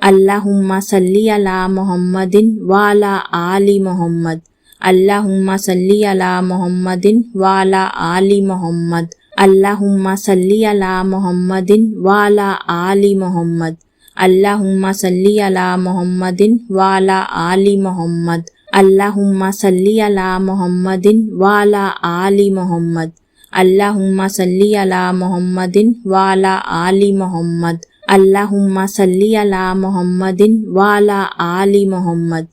अल्लाहुम्मा सल्ली अला मुहम्मदिन व अला आलि मुहम्मद। अल्लाहुम्मा सल्ली अला मुहम्मदिन व अला आलि मुहम्मद। अल्लाहुम्मा सल्ली अला मुहम्मदिन व अला आलि मुहम्मद। अल्लाहुम्मा सल्ली अला मुहम्मदिन व अला आलि मुहम्मद। अल्लाहुम्मा सल्ली अला मुहम्मदिन व अला आलि मुहम्मद। अल्लाहुम्मा सल्ली अला मुहम्मदिन व अला आलि मुहम्मद। अल्लाहुम्मा सल्ली अला मुहम्मदिन व अला आलि मुहम्मद।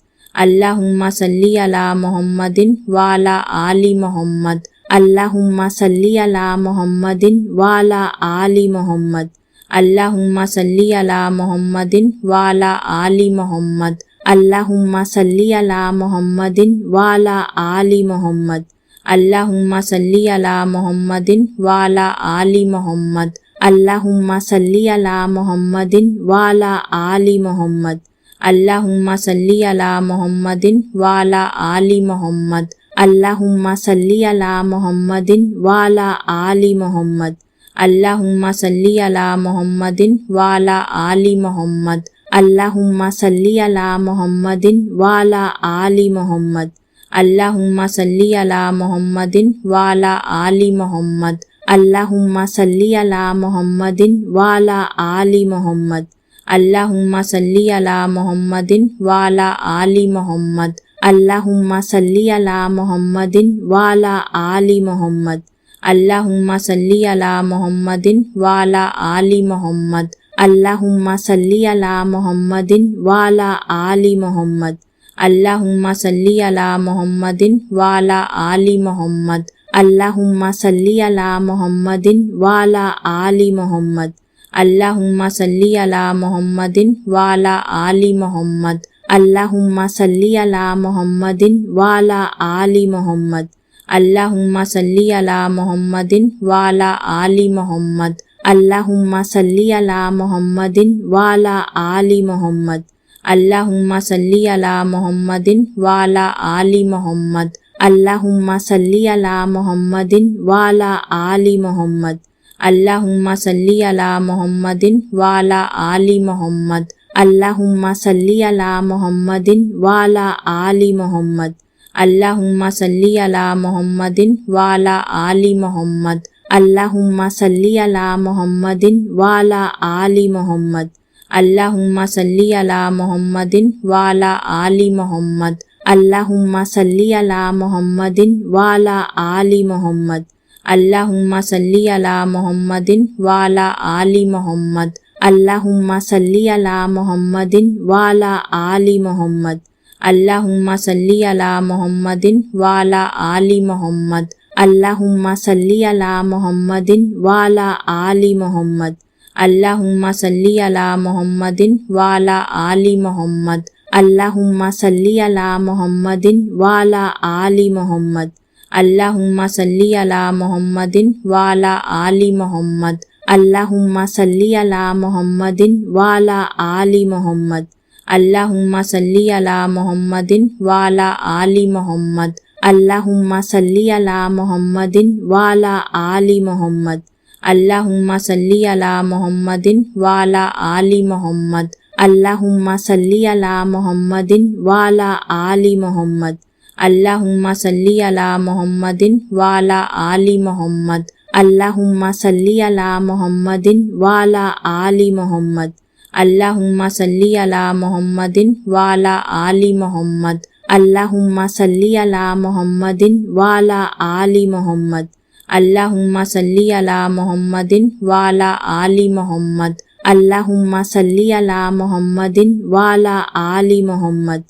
अल्लाहुम्मा सल्ली अला मुहम्मदिन व अला आलि मुहम्मद। अल्लाहुम्मा सल्ली अला मुहम्मदिन व अला आलि मुहम्मद। अल्लाहुम्मा सल्ली अला मुहम्मदिन व अला आलि मुहम्मद। अल्लाहुम्मा सल्ली अला मुहम्मदिन व अला आलि मुहम्मद। अल्लाहुम्मा सल्ली अला मुहम्मदिन व अला आलि मुहम्मद। अल्लाहुम्मा सल्ली अला मुहम्मदिन व अला आलि मुहम्मद। अल्लाहुम्मा सल्ली अला मुहम्मदिन व अला आलि मुहम्मद। अल्लाहुम्मा सल्ली अला मुहम्मदिन व अला आलि मुहम्मद। अल्लाहुम्मा सल्ली अला मुहम्मदिन व अला आलि मुहम्मद। अल्लाहुम्मा सल्ली अला मुहम्मदिन व अला आलि मुहम्मद। अल्लाहुम्मा सल्ली अला मुहम्मदिन व अला आलि मुहम्मद। अल्लाहुम्मा सल्ली अला मुहम्मदिन व अला आलि मुहम्मद। अल्लाहुम्मा सल्ली अला मुहम्मदिन व अला आलि मुहम्मद। अल्लाहुम्मा सल्ली अला मुहम्मदिन व अला आलि मुहम्मद। अल्लाहुम्मा सल्ली अला मुहम्मदिन व अला आलि मुहम्मद। अल्लाहुम्मा सल्ली अला मुहम्मदिन व अला आलि मुहम्मद। अल्लाहुम्मा सल्ली अला मुहम्मदिन व अला आलि मुहम्मद। अल्लाहुम्मा सल्ली अला मुहम्मदिन व अला आलि मुहम्मद। अल्लाहुम्मा सल्ली अला मुहम्मदिन व अला आलि मुहम्मद। अल्लाहुम्मा सल्ली अला मुहम्मदिन व अला आलि मुहम्मद। अल्लाहुम्मा सल्ली अला मुहम्मदिन व अला आलि मुहम्मद। अल्लाहुम्मा सल्ली अला मुहम्मदिन व अला आलि मुहम्मद। अल्लाहुम्मा सल्ली अला मुहम्मदिन व अला आलि मुहम्मद। अल्लाहुम्मा सल्ली अला मुहम्मदिन व अला आलि मुहम्मद। अल्लाहुम्मा सल्ली अला मुहम्मदिन व अला आलि मुहम्मद। अल्लाहुम्मा सल्ली अला मुहम्मदिन व अला आलि मुहम्मद। अल्लाहुम्मा सल्ली अला मुहम्मदिन व अला आलि मुहम्मद। अल्लाहुम्मा सल्ली अला मुहम्मदिन व अला आलि मुहम्मद। अल्लाहुम्मा सल्ली अला मुहम्मदिन व अला आलि मुहम्मद। अल्लाहुम्मा सल्ली अला मुहम्मदिन व अला आलि मुहम्मद। अल्लाहुम्मा सल्ली अला मुहम्मदिन व अला आलि मुहम्मद। अल्लाहुम्मा सल्ली अला मुहम्मदिन व अला आलि मुहम्मद। अल्लाहुम्मा सल्ली अला मुहम्मदिन व अला आलि मुहम्मद। अल्लाहुम्मा सल्ली अला मुहम्मदिन व अला आलि मुहम्मद। अल्लाहुम्मा सल्ली अला मुहम्मदिन व अला आलि मुहम्मद। अल्लाहुम्मा सल्ली अला मुहम्मदिन व अला आलि मुहम्मद। अल्लाहुम्मा सल्ली अला मुहम्मदिन व अला आलि मुहम्मद। अल्लाहुम्मा सल्ली अला मुहम्मदिन व अला आलि मुहम्मद। अल्लाहुम्मा सल्ली अला मुहम्मदिन व अला आलि मुहम्मद। अल्लाहुम्मा सल्ली अला मुहम्मदिन व अला आलि मुहम्मद। अल्लाहुम्मा सल्ली अला मुहम्मदिन व अला आलि मुहम्मद। अल्लाहुम्मा सल्ली अला मुहम्मदिन व अला आलि मुहम्मद। अल्लाहुम्मा सल्ली अला मुहम्मदिन व अला आलि मुहम्मद। अल्लाहुम्मा सल्ली अला मुहम्मदिन व अला आलि मुहम्मद। अल्लाहुम्मा सल्ली अला मुहम्मदिन व अला आलि मुहम्मद। अल्लाहुम्मा सल्ली अला मुहम्मदिन व अला आलि मुहम्मद। अल्लाहुम्मा सल्ली अला मुहम्मदिन व अला आलि मुहम्मद। अल्लाहुम्मा सल्ली अला मुहम्मदिन व अला आलि मुहम्मद। अल्लाहुम्मा सल्ली अला मुहम्मदिन व अला आलि मुहम्मद।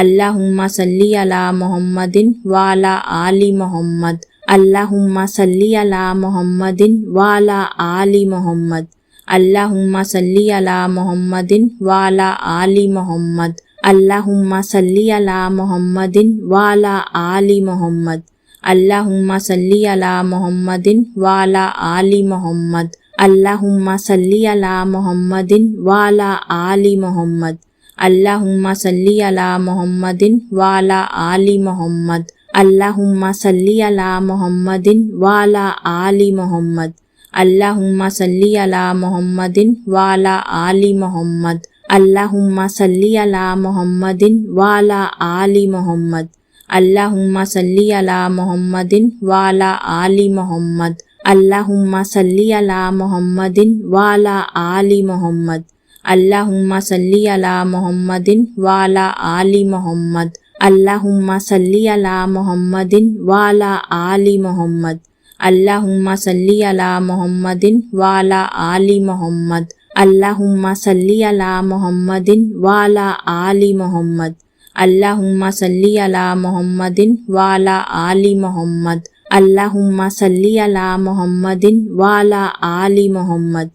अल्लाहुम्मा सल्ली अला मुहम्मदिन व अला आलि मुहम्मद। अल्लाहुम्मा सल्ली अला मुहम्मदिन व अला आलि मुहम्मद। अल्लाहुम्मा सल्ली अला मुहम्मदिन व अला आलि मुहम्मद। अल्लाहुम्मा सल्ली अला मुहम्मदिन व अला आलि मुहम्मद। अल्लाहुम्मा सल्ली अला मुहम्मदिन व अला आलि मुहम्मद। अल्लाहुम्मा सल्ली अला मुहम्मदिन व अला आलि मुहम्मद। अल्लाहुम्मा सल्ली अला मुहम्मदिन व अला आलि मुहम्मद। अल्लाहुम्मा सल्ली अला मुहम्मदिन व अला आलि मुहम्मद। अल्लाहुम्मा सल्ली अला मुहम्मदिन वाला आली मोहम्मद। अल्लाहुम्मा सल्ली अला मुहम्मदिन वाला आली मोहम्मद। अल्लाहुम्मा सल्ली अला मुहम्मदिन वाला आली मोहम्मद। अल्लाहुम्मा सल्ली अला मुहम्मदिन वाला आली मोहम्मद। अल्लाहुम्मा सल्ली अला मुहम्मदिन वाला आली मोहम्मद। अल्लाहुम्मा सल्ली अला मुहम्मदिन वाला आली मोहम्मद। अल्लाहुम्मा सल्ली अला मुहम्मदिन वाला आली मोहम्मद। अल्लाहुम्मा सल्ली अला मुहम्मदिन वाला आली मोहम्मद। अल्लाहुम्मा सल्ली अला मुहम्मदिन वाला आली मोहम्मद।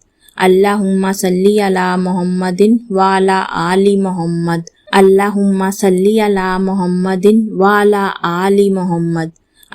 अल्लाहुम्मा सल्ली अला मुहम्मदिन वाला आली मोहम्मद। अल्लाहुम्मा सल्ली अला मुहम्मदिन वाला आली मोहम्मद।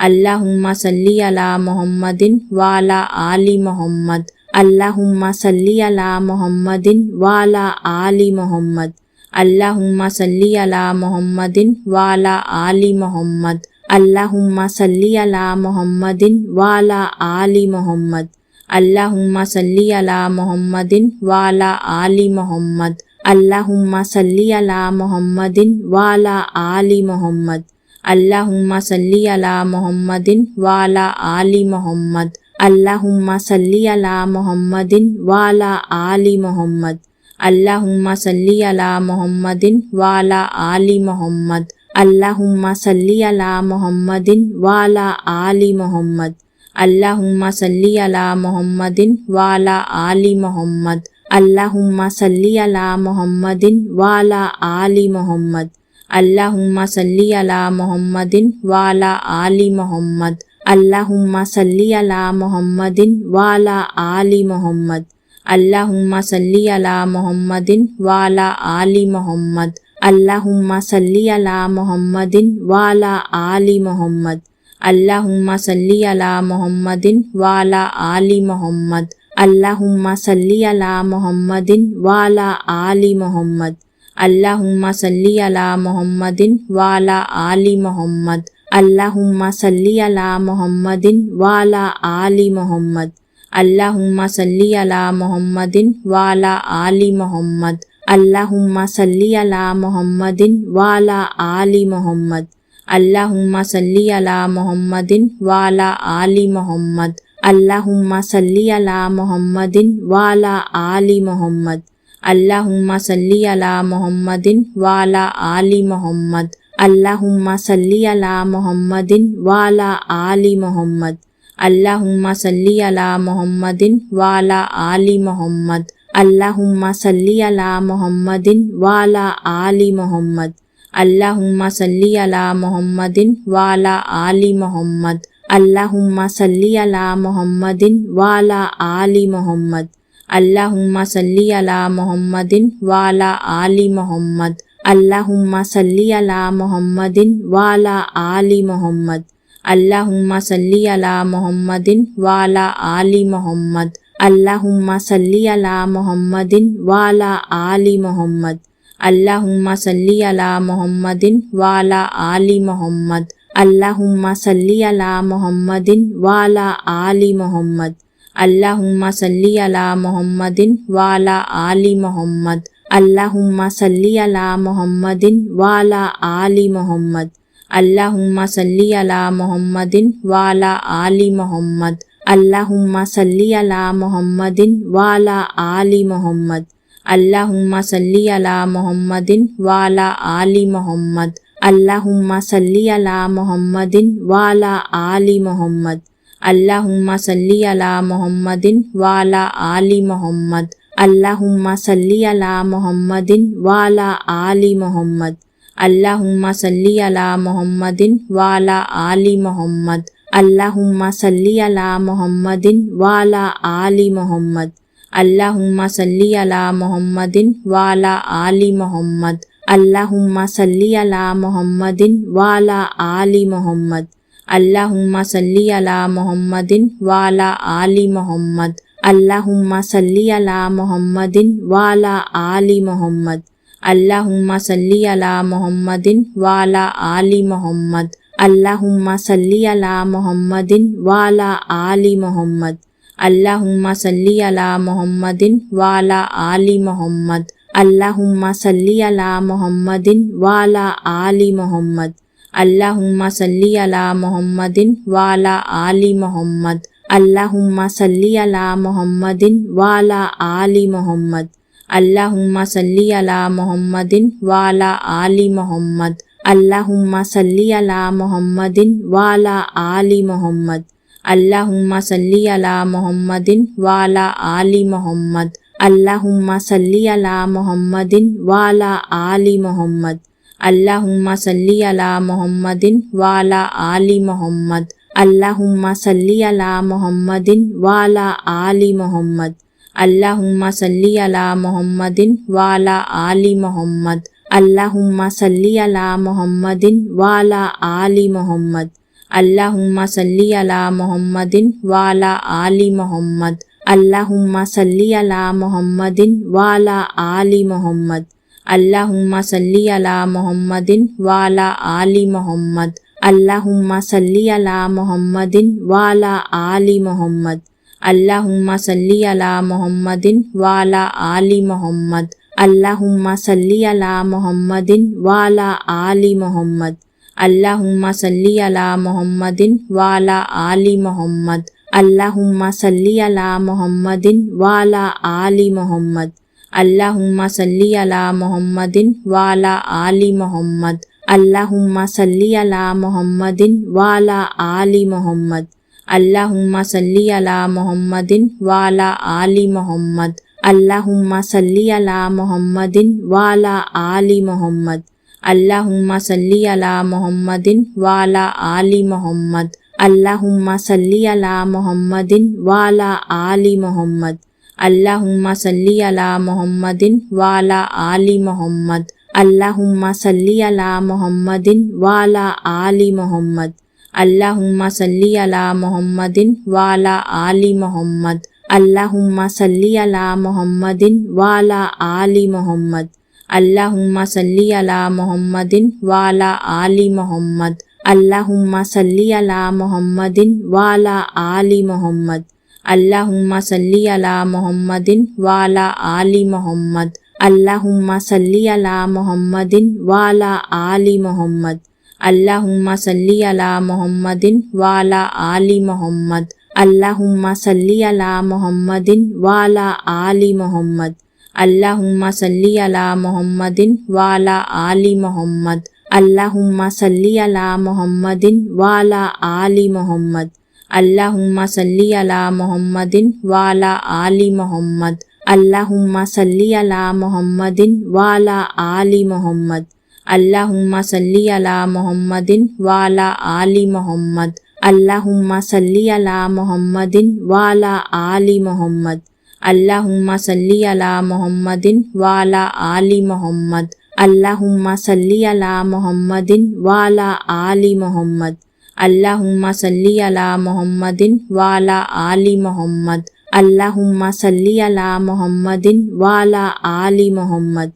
अल्लाहुम्मा सल्ली अला मुहम्मदिन वाला आली मोहम्मद। अल्लाहुम्मा सल्ली अला मुहम्मदिन वाला आली मोहम्मद। अल्लाहुम्मा सल्ली अला मुहम्मदिन वाला आली मोहम्मद। अल्लाहुम्मा सल्ली अला मुहम्मदिन वाला आली मोहम्मद। अल्लाहुम्मा सल्ली अला मुहम्मदिन वाला आली मोहम्मद। अल्लाहुम्मा सल्ली अला मुहम्मदिन वाला आली मोहम्मद। अल्लाहुम्मा सल्ली अला मुहम्मदिन वाला आली मोहम्मद। अल्लाहुम्मा सल्ली अला मुहम्मदिन वाला आली मोहम्मद। अल्लाहुम्मा सल्ली अला मुहम्मदिन वाला आली मोहम्मद। अल्लाहुम्मा सल्ली अला मुहम्मदिन वाला आली मोहम्मद। अल्लाहुम्मा सल्ली अला मुहम्मदिन वाला आली मोहम्मद। अल्लाहुम्मा सल्ली अला मुहम्मदिन वाला आली मोहम्मद। अल्लाहुम्मा सल्ली अला मुहम्मदिन वाला आली मोहम्मद। अल्लाहुम्मा सल्ली अला मुहम्मदिन वाला आली मोहम्मद। अल्लाहुम्मा सल्ली अला मुहम्मदिन वाला आली मोहम्मद। अल्लाहुम्मा सल्ली अला मुहम्मदिन वाला आली मोहम्मद। अल्लाहुम्मा सल्ली अला मुहम्मदिन वाला आली मोहम्मद। अल्लाहुम्मा सल्ली अला मुहम्मदिन वाला आली मोहम्मद। अल्लाहुम्मा सल्ली अला मुहम्मदिन वाला आली मोहम्मद। अल्लाहुम्मा सल्ली अला मुहम्मदिन वाला आली मोहम्मद। अल्लाहुम्मा सल्ली अला मुहम्मदिन वाला आली मोहम्मद। अल्लाहुम्मा सल्ली अला मुहम्मदिन वाला आली मोहम्मद। अल्लाहुम्मा सल्ली अला मुहम्मदिन वाला आली मोहम्मद। अल्लाहुम्मा सल्ली अला मुहम्मदिन वाला आली मोहम्मद। अल्लाहुम्मा सल्ली अला मुहम्मदिन वाला आली मोहम्मद। अल्लाहुम्मा सल्ली अला मुहम्मदिन वाला आली मोहम्मद। अल्लाहुम्मा सल्ली अला मुहम्मदिन वाला आली मोहम्मद। अल्लाहुम्मा सल्ली अला मुहम्मदिन वाला आली मोहम्मद। अल्लाहुम्मा सल्ली अला मुहम्मदिन वाला आली मोहम्मद। अल्लाहुम्मा सल्ली अला मुहम्मदिन वाला आली मोहम्मद। अल्लाहुम्मा सल्ली अला मुहम्मदिन वाला आली मोहम्मद। अल्लाहुम्मा सल्ली अला मुहम्मदिन वाला आली मोहम्मद। अल्लाहुम्मा सल्ली अला मुहम्मदिन वाला आली मोहम्मद। अल्लाहुम्मा सल्ली अला मुहम्मदिन वाला आली मोहम्मद। अल्लाहुम्मा सल्ली अला मुहम्मदिन वाला आली मोहम्मद। अल्लाहुम्मा सल्ली अला मुहम्मदिन वाला आली मोहम्मद। अल्लाहुम्मा सल्ली अला मुहम्मदिन वाला आली मोहम्मद। अल्लाहुम्मा सल्ली अला मुहम्मदिन वाला आली मोहम्मद। अल्लाहुम्मा सल्ली अला मुहम्मदिन वाला आली मोहम्मद। अल्लाहुम्मा सल्ली अला मुहम्मदिन वाला आली मोहम्मद। अल्लाहुम्मा सल्ली अला मुहम्मदिन वाला आली मोहम्मद। अल्लाहुम्मा सल्ली अला मुहम्मदिन वाला आली मोहम्मद। अल्लाहुम्मा सल्ली अला मुहम्मदिन वाला आली मोहम्मद। अल्लाहुम्मा सल्ली अला मुहम्मदिन वाला आली मोहम्मद। अल्लाहुम्मा सल्ली अला मुहम्मदिन वाला आली मोहम्मद। अल्लाहुम्मा सल्ली अला मुहम्मदिन वाला आली मोहम्मद। अल्लाहुम्मा सल्ली अला मुहम्मदिन वाला आली मोहम्मद। अल्लाहुम्मा सल्ली अला मुहम्मदिन वाला आली मोहम्मद। अल्लाहुम्मा सल्ली अला मुहम्मदिन वाला आली मोहम्मद। अल्लाहुम्मा सल्ली अला मुहम्मदिन वाला आली मोहम्मद। अल्लाहुम्मा सल्ली अला मुहम्मदिन वाला आली मोहम्मद। अल्लाहुम्मा सल्ली अला मुहम्मदिन वाला आली मोहम्मद। अल्लाहुम्मा सल्ली अला मुहम्मदिन वाला आली मोहम्मद। अल्लाहुम्मा सल्ली अला मुहम्मदिन वाला आली मुहम्मद। अल्लाहुम्मा सल्ली अला मुहम्मदिन वाला आली मुहम्मद। अल्लाहुम्मा सल्ली अला मुहम्मदिन वाला आली मुहम्मद। अल्लाहुम्मा सल्ली अला मुहम्मदिन वाला आली मुहम्मद। अल्लाहुम्मा सल्ली अला मुहम्मदिन वाला आली मुहम्मद। अल्लाहुम्मा सल्ली अला मुहम्मदिन वाला आली मुहम्मद। अल्लाहुम्मा सल्ली अला मुहम्मदिन वाला आली मुहम्मद। अल्लाहुम्मा सल्ली अला मुहम्मदिन वाला आली मुहम्मद। अल्लाहुम्मा सल्ली अला मुहम्मदिन वाला आली मुहम्मद। अल्लाहुम्मा सल्ली अला मुहम्मदिन वाला आली मुहम्मद। अल्लाहुम्मा सल्ली अला मुहम्मदिन वाला आली मुहम्मद। अल्लाहुम्मा सल्ली अला मुहम्मदिन वाला आली मुहम्मद। अल्लाहुम्मा सल्ली अला मुहम्मदिन वाला आली मुहम्मद। अल्लाहुम्मा सल्ली अला मुहम्मदिन वाला आली मुहम्मद। अल्लाहुम्मा सल्ली अला मुहम्मदिन वाला आली मुहम्मद। अल्लाहुम्मा सल्ली अला मुहम्मदिन वाला आली मुहम्मद। अल्लाहुम्मा सल्ली अला मुहम्मदिन वाला आली मुहम्मद। अल्लाहुम्मा सल्ली अला मुहम्मदिन वाला आली मुहम्मद। अल्लाहुम्मा सल्ली अला मुहम्मदिन वाला आली मुहम्मद। अल्लाहुम्मा सल्ली अला मुहम्मदिन वाला आली मुहम्मद। अल्लाहुम्मा सल्ली अला मुहम्मदिन वाला आली मुहम्मद। अल्लाहुम्मा सल्ली अला मुहम्मदिन वाला आली मुहम्मद। अल्लाहुम्मा सल्ली अला मुहम्मदिन वाला आली मुहम्मद। अल्लाहुम्मा सल्ली अला मुहम्मदिन वाला आली मुहम्मद। अल्लाहुम्मा सल्ली अला मुहम्मदिन वाला आली मुहम्मद। अल्लाहुम्मा सल्ली अला मुहम्मदिन वाला आली मुहम्मद। अल्लाहुम्मा सल्ली अला मुहम्मदिन वाला आली मुहम्मद। अल्लाहुम्मा सल्ली अला मुहम्मदिन वाला आली मुहम्मद। अल्लाहुम्मा सल्ली अला मुहम्मदिन वाला आली मुहम्मद। अल्लाहुम्मा सल्ली अला मुहम्मदिन वाला आली मुहम्मद। अल्लाहुम्मा सल्ली अला मुहम्मदिन वाला आली मुहम्मद। अल्लाहुम्मा सल्ली अला मुहम्मदिन वाला आली मुहम्मद। अल्लाहुम्मा सल्ली अला मुहम्मदिन वाला आली मुहम्मद। अल्लाहुम्मा सल्ली अला मुहम्मदिन वाला आली मुहम्मद। अल्लाहुम्मा सल्ली अला मुहम्मदिन वाला आली मुहम्मद। अल्लाहुम्मा सल्ली अला मुहम्मदिन वाला आली मुहम्मद। अल्लाहुम्मा सल्ली अला मुहम्मदिन वाला आली मुहम्मद। अल्लाहुम्मा सल्ली अला मुहम्मदिन वाला आली मुहम्मद। अल्लाहुम्मा सल्ली अला मुहम्मदिन वाला आली मुहम्मद। अल्लाहुम्मा सल्ली अला मुहम्मदिन वाला आली मुहम्मद। अल्लाहुम्मा सल्ली अला मुहम्मदिन वाला आली मुहम्मद। अल्लाहुम्मा सल्ली अला मुहम्मदिन वाला आली मुहम्मद। अल्लाहुम्मा सल्ली अला मुहम्मदिन वाला आली मुहम्मद। अल्लाहुम्मा सल्ली अला मुहम्मदिन वाला आली मुहम्मद। अल्लाहुम्मा सल्ली अला मुहम्मदिन वाला आली मुहम्मद। अल्लाहुम्मा सल्ली अला मुहम्मदिन वाला आली मुहम्मद। अल्लाहुम्मा सल्ली अला मुहम्मदिन वाला आली मुहम्मद। अल्लाहुम्मा सल्ली अला मुहम्मदिन वाला आली मुहम्मद।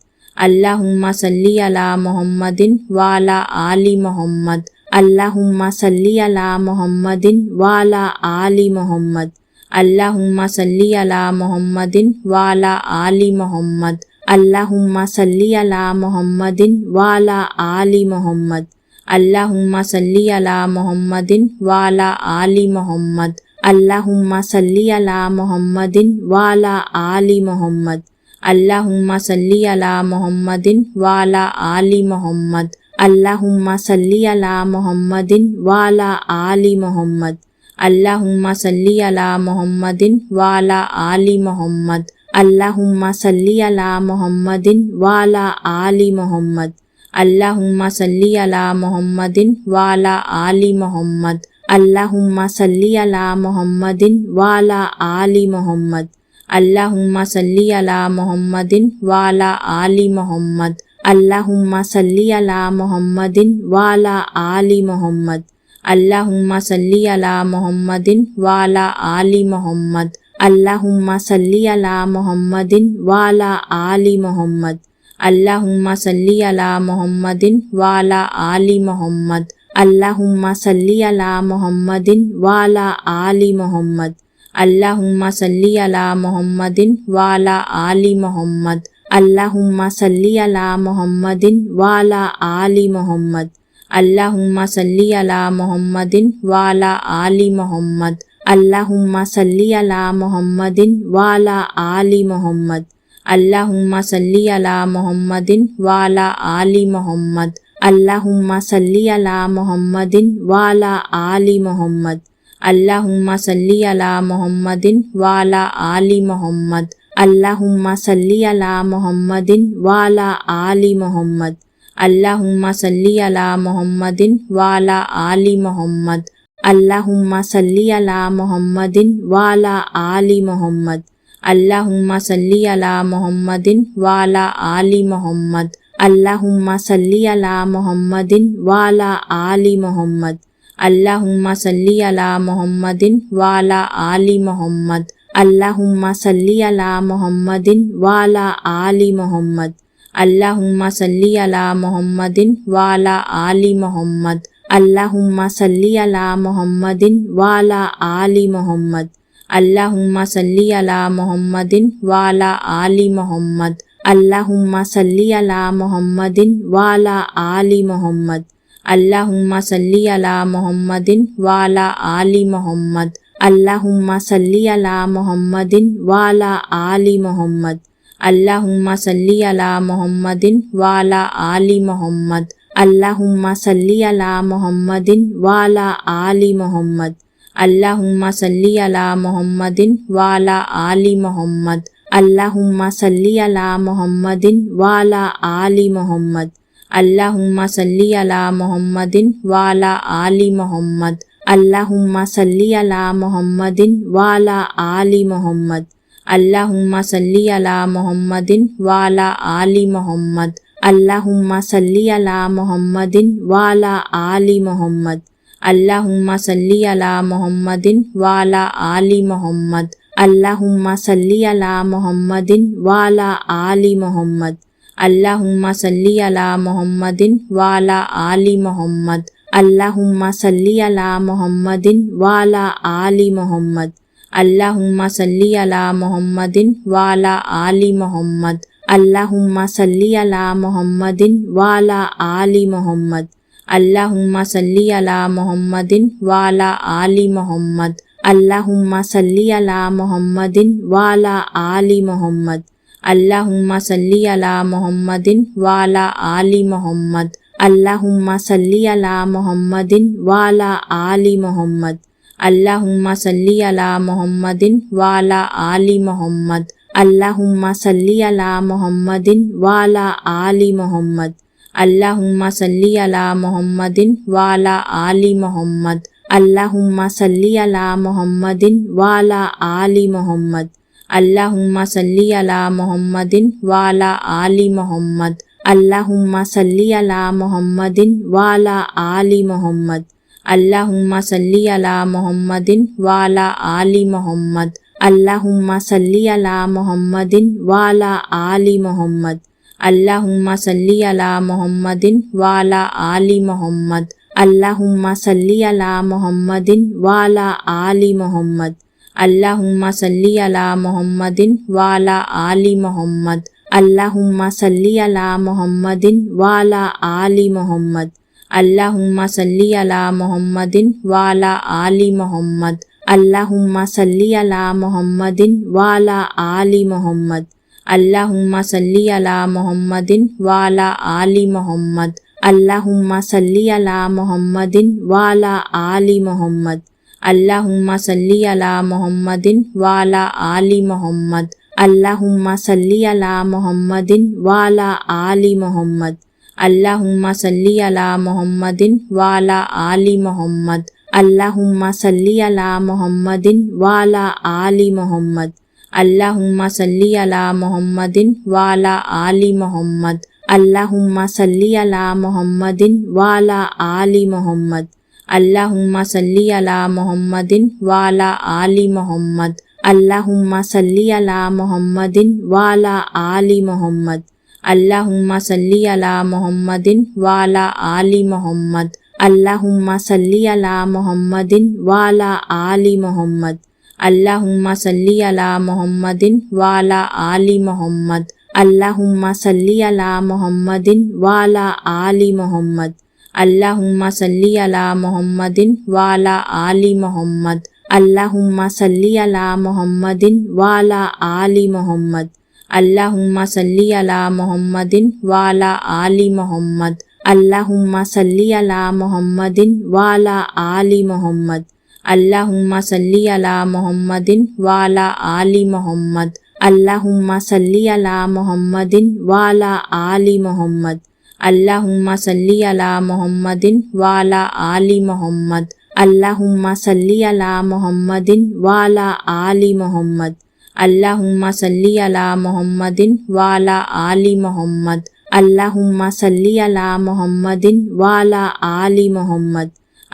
अल्लाहुम्मा सल्ली अला मुहम्मदिन वाला आली मुहम्मद। अल्लाहुम्मा सल्ली अला मुहम्मदिन वाला आली मुहम्मद। अल्लाहुम्मा सल्ली अला मुहम्मदिन वाला आली मुहम्मद। अल्लाहुम्मा सल्ली अला मुहम्मदिन वाला आली मुहम्मद। अल्लाहुम्मा सल्ली अला मुहम्मदिन वाला आली मुहम्मद। अल्लाहुम्मा सल्ली अला मुहम्मदिन वाला आली मुहम्मद। अल्लाहुम्मा सल्ली अला मुहम्मदिन वाला आली मुहम्मद। अल्लाहुम्मा सल्ली अला मुहम्मदिन वाला आली मुहम्मद। अल्लाहुम्मा सल्ली अला मुहम्मदिन वाला आली मुहम्मद। अल्लाहुम्मा सल्ली अला मुहम्मदिन वाला आली मुहम्मद। अल्लाहुम्मा सल्ली अला मुहम्मदिन वाला आली मुहम्मद। अल्लाहुम्मा सल्ली अला मुहम्मदिन वाला आली मुहम्मद। अल्लाहुम्मा सल्ली अला मुहम्मदिन वाला आली मुहम्मद। अल्लाहुम्मा सल्ली अला मुहम्मदिन वाला आली मुहम्मद। अल्लाहुम्मा सल्ली अला मुहम्मदिन वाला आली मुहम्मद। अल्लाहुम्मा सल्ली अला मुहम्मदिन वाला आली मुहम्मद। अल्लाहुम्मा सल्ली अला मुहम्मदिन वाला आली मुहम्मद। अल्लाहुम्मा सल्ली अला मुहम्मदिन वाला आली मुहम्मद। अल्लाहुम्मा सल्ली अला मुहम्मदिन वाला आली मुहम्मद। अल्लाहुम्मा सल्ली अला मुहम्मदिन वाला आली मुहम्मद। अल्लाहुम्मा सल्ली अला मुहम्मदिन वाला आली मुहम्मद। अल्लाहुम्मा सल्ली अला मुहम्मदिन वाला आली मुहम्मद। अल्लाहुम्मा सल्ली अला मुहम्मदिन वाला आली मुहम्मद। अल्लाहुम्मा सल्ली अला मुहम्मदिन वाला आली मुहम्मद। अल्लाहुम्मा सल्ली अला मुहम्मदिन वाला आली मुहम्मद। अल्लाहुम्मा सल्ली अला मुहम्मदिन वाला आली मुहम्मद। अल्लाहुम्मा सल्ली अला मुहम्मदिन वाला आली मुहम्मद। अल्लाहुम्मा सल्ली अला मुहम्मदिन वाला आली मुहम्मद। अल्लाहुम्मा सल्ली अला मुहम्मदिन वाला आली मुहम्मद। अल्लाहुम्मा सल्ली अला मुहम्मदिन वाला आली मुहम्मद। अल्लाहुम्मा सल्ली अला मुहम्मदिन वाला आली मुहम्मद। अल्लाहुम्मा सल्ली अला मुहम्मदिन वाला आली मुहम्मद। अल्लाहुम्मा सल्ली अला मुहम्मदिन वाला आली मुहम्मद। अल्लाहुम्मा सल्ली अला मुहम्मदिन वाला आली मुहम्मद। अल्लाहुम्मा सल्ली अला मुहम्मदिन वाला आली मुहम्मद। अल्लाहुम्मा सल्ली अला मुहम्मदिन वाला आली मुहम्मद। अल्लाहुम्मा सल्ली अला मुहम्मदिन वाला आली मुहम्मद। अल्लाहुम्मा सल्ली अला मुहम्मदिन वाला आली मुहम्मद। अल्लाहुम्मा सल्ली अला मुहम्मदिन वाला आली मुहम्मद। अल्लाहुम्मा सल्ली अला मुहम्मदिन वाला आली मुहम्मद। अल्लाहुम्मा सल्ली अला मुहम्मदिन वाला आली मुहम्मद। अल्लाहुम्मा सल्ली अला मुहम्मदिन वाला आली मुहम्मद। अल्लाहुम्मा सल्ली अला मुहम्मदिन वाला आली मुहम्मद। अल्लाहुम्मा सल्ली अला मुहम्मदिन वाला आली मुहम्मद। अल्लाहुम्मा सल्ली अला मुहम्मदिन वाला आली मुहम्मद। अल्लाहुम्मा सल्ली अला मुहम्मदिन वाला आली मुहम्मद। अल्लाहुम्मा सल्ली अला मुहम्मदिन वाला आली मुहम्मद। अल्लाहुम्मा सल्ली अला मुहम्मदिन वाला आली मुहम्मद। अल्लाहुम्मा सल्ली अला मुहम्मदिन वाला आली मुहम्मद। अल्लाहुम्मा सल्ली अला मुहम्मदिन वाला आली मुहम्मद। अल्लाहुम्मा सल्ली अला मुहम्मदिन वाला आली मुहम्मद। अल्लाहुम्मा सल्ली अला मुहम्मदिन वाला आली मुहम्मद। अल्लाहुम्मा सल्ली अला मुहम्मदिन वाला आली मुहम्मद। अल्लाहुम्मा सल्ली अला मुहम्मदिन वाला आली मुहम्मद। अल्लाहुम्मा सल्ली अला मुहम्मदिन वाला आली मुहम्मद। अल्लाहुम्मा सल्ली अला मुहम्मदिन वाला आली मुहम्मद। अल्लाहुम्मा सल्ली अला मुहम्मदिन वाला आली मुहम्मद। अल्लाहुम्मा सल्ली अला मुहम्मदिन वाला आली मुहम्मद। अल्लाहुम्मा सल्ली अला मुहम्मदिन वाला आली मुहम्मद। अल्लाहुम्मा सल्ली अला मुहम्मदिन वाला आली मुहम्मद। अल्लाहुम्मा सल्ली अला मुहम्मदिन वाला आली मुहम्मद। अल्लाहुम्मा सल्ली अला मुहम्मदिन वाला आली मुहम्मद। अल्लाहुम्मा सल्ली अला मुहम्मदिन वाला आली मुहम्मद। अल्लाहुम्मा सल्ली अला मुहम्मदिन वाला आली मुहम्मद। अल्लाहुम्मा सल्ली अला मुहम्मदिन वाला आली मुहम्मद। अल्लाहुम्मा सल्ली अला मुहम्मदिन वाला आली मुहम्मद। अल्लाहुम्मा सल्ली अला मुहम्मदिन वाला आली मुहम्मद। अल्लाहुम्मा सल्ली अला मुहम्मदिन वाला आली मुहम्मद। अल्लाहुम्मा सल्ली अला मुहम्मदिन वाला आली मुहम्मद। अल्लाहुम्मा सल्ली अला मुहम्मदिन वाला आली मुहम्मद। अल्लाहुम्मा सल्ली अला मुहम्मदिन वाला आली मुहम्मद। अल्लाहुम्मा सल्ली अला मुहम्मदिन वाला आली मुहम्मद। अल्लाहुम्मा सल्ली अला मुहम्मदिन वाला आली मुहम्मद। अल्लाहुम्मा सल्ली अला मुहम्मदिन वाला आली मुहम्मद। अल्लाहुम्मा सल्ली अला मुहम्मदिन वाला आली मुहम्मद। अल्लाहुम्मा सल्ली अला मुहम्मदिन वाला आली मुहम्मद। अल्लाहुम्मा सल्ली अला मुहम्मदिन वाला आली मुहम्मद। अल्लाहुम्मा सल्ली अला मुहम्मदिन वाला आली मुहम्मद। अल्लाहुम्मा सल्ली अला मुहम्मदिन वाला आली मुहम्मद। अल्लाहुम्मा सल्ली अला मुहम्मदिन वाला आली मुहम्मद। अल्लाहुम्मा सल्ली अला मुहम्मदिन वाला आली मोहम्मद। अल्लाहुम्मा सल्ली अला मुहम्मदिन वाला आली मोहम्मद। अल्लाहुम्मा सल्ली अला मुहम्मदिन वाला आली मोहम्मद। अल्लाहुम्मा सल्ली अला मुहम्मदिन वाला आली मोहम्मद। अल्लाहुम्मा सल्ली अला मुहम्मदिन वाला आली मोहम्मद। अल्लाहुम्मा सल्ली अला मुहम्मदिन वाला आली मोहम्मद। अल्लाहुम्मा सल्ली अला मुहम्मदिन वाला आली मोहम्मद। अल्लाहुम्मा सल्ली अला मुहम्मदिन वाला आली मोहम्मद। अल्लाहुम्मा सल्ली अला मुहम्मदिन वाला आली मोहम्मद। अल्लाहुम्मा सल्ली अला मुहम्मदिन वाला आली मोहम्मद। अल्लाहुम्मा सल्ली अला मुहम्मदिन वाला आली मोहम्मद।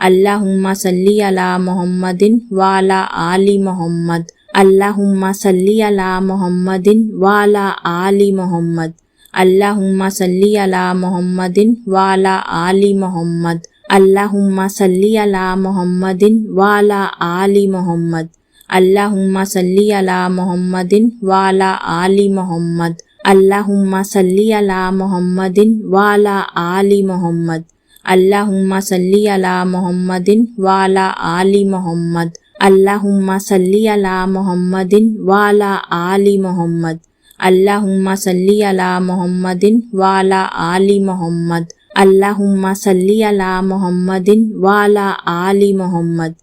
अल्लाहुम्मा सल्ली अला मुहम्मदिन वाला आली मोहम्मद। अल्लाहुम्मा सल्ली अला मुहम्मदिन वाला आली मोहम्मद। अल्लाहुम्मा सल्ली अला मुहम्मदिन वाला आली मोहम्मद। अल्लाहुम्मा सल्ली अला मुहम्मदिन वाला आली मोहम्मद। अल्लाहुम्मा सल्ली अला मुहम्मदिन वाला आली मोहम्मद। अल्लाहुम्मा सल्ली अला मुहम्मदिन वाला आली मोहम्मद। अल्लाहुम्मा सल्ली अला मुहम्मदिन वाला आली मोहम्मद। अल्लाहुम्मा सल्ली अला मुहम्मदिन वाला आली मोहम्मद। अल्लाहुम्मा सल्ली अला मुहम्मदिन वाला आली मोहम्मद। अल्लाहुम्मा सल्ली अला मुहम्मदिन वाला आली मोहम्मद। अल्लाहुम्मा सल्ली अला मुहम्मदिन वाला आली मोहम्मद।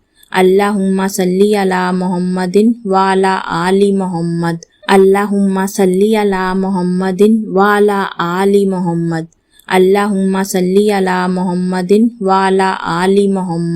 अल्लाहुम्मा सल्ली अला मुहम्मदिन वाला आली मोहम्मद। अल्लाहुम्मा सल्ली अला मुहम्मदिन वाला आली मोहम्मद। अल्लाहुम्मा सल्ली अला मुहम्मदिन वाला आली मोहम्मद।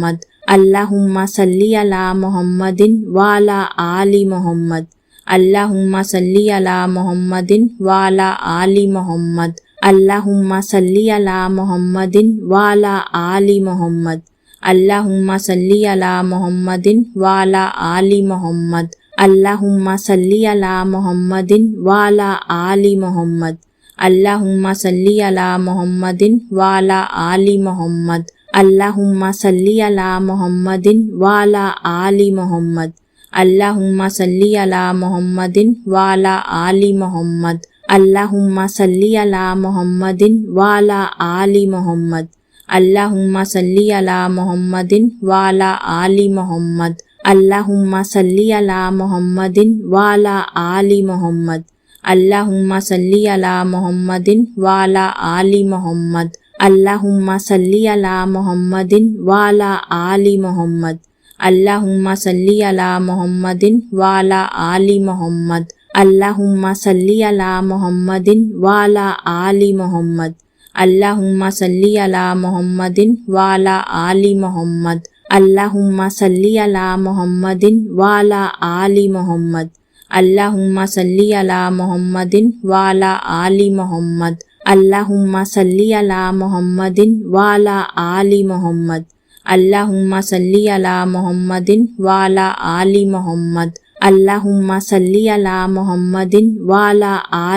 अल्लाहुम्मा सल्ली अला मुहम्मदिन वाला आली मोहम्मद। अल्लाहुम्मा सल्ली अला मुहम्मदिन वाला आली मोहम्मद। अल्लाहुम्मा सल्ली अला मुहम्मदिन वाला आली मोहम्मद। अल्लाहुम्मा सल्ली अला मुहम्मदिन वाला आली मोहम्मद। अल्लाहुम्मा सल्ली अला मुहम्मदिन वाला आली मोहम्मद। अल्लाहुम्मा सल्ली अला मुहम्मदिन वाला आली मोहम्मद। अल्लाहुम्मा सल्ली अला मुहम्मदिन वाला आली मोहम्मद। अल्लाहुम्मा सल्ली अला मुहम्मदिन वाला आली मोहम्मद। अल्लाहुम्मा सल्ली अला मुहम्मदिन वाला आली मोहम्मद। अल्लाहुम्मा सल्ली अला मुहम्मदिन वाला आली मोहम्मद। अल्लाहुम्मा सल्ली अला मुहम्मदिन वाला आली मोहम्मद। अल्लाहुम्मा सल्ली अला मुहम्मदिन वाला आली मोहम्मद। अल्लाहुम्मा सल्ली अला मुहम्मदिन वाला आली मोहम्मद। अल्लाहुम्मा सल्ली अला मुहम्मदिन वाला आली मोहम्मद। अल्लाहुम्मा सल्ली अला मुहम्मदिन वाला आली मोहम्मद। अल्लाहुम्मा सल्ली अला मुहम्मदिन वाला आली मोहम्मद। अल्लाहुम्मा सल्ली अला मुहम्मदिन वाला आली मोहम्मद। अल्लाहुम्मा सल्ली अला मुहम्मदिन वाला आली मोहम्मद। अल्लाहुम्मा सल्ली अला मुहम्मदिन वाला आली मोहम्मद। अल्लाहुम्मा सल्ली अला मुहम्मदिन वाला आली मोहम्मद। अल्लाहुम्मा सल्ली अला मुहम्मदिन वाला आली मोहम्मद। अल्लाहुम्मा सल्ली अला मुहम्मदिन वाला आली मोहम्मद। अल्लाहुम्मा सल्ली अला मुहम्मदिन वाला आली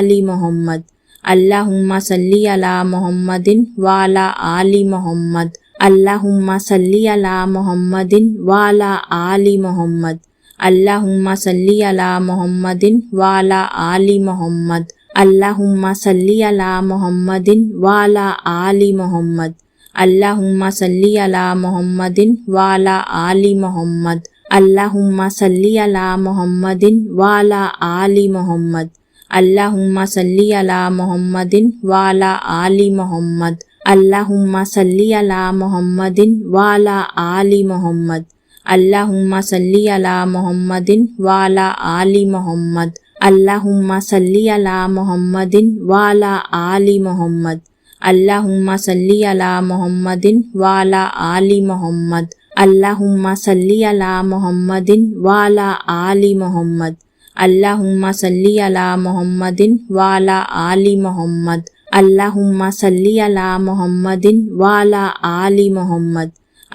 मोहम्मद। अल्लाहुम्मा सल्ली अला मुहम्मदिन वाला आली मोहम्मद। अल्लाहुम्मा सल्ली अला मुहम्मदिन वाला आली मोहम्मद। अल्लाहुम्मा सल्ली अला मुहम्मदिन वाला आली मोहम्मद। अल्लाहुम्मा सल्ली अला मुहम्मदिन वाला आली मोहम्मद। अल्लाहुम्मा सल्ली अला मुहम्मदिन वाला आली मोहम्मद। अल्लाहुम्मा सल्ली अला मुहम्मदिन वाला आली मोहम्मद। अल्लाहुम्मा सल्ली अला मुहम्मदिन वाला आली मोहम्मद। अल्लाहुम्मा सल्ली अला मुहम्मदिन वाला आली मोहम्मद। अल्लाहुम्मा सल्ली अला मुहम्मदिन वाला आली मोहम्मद। अल्लाहुम्मा सल्ली अला मुहम्मदिन वाला आली मोहम्मद। अल्लाहुम्मा सल्ली अला मुहम्मदिन वाला आली मोहम्मद।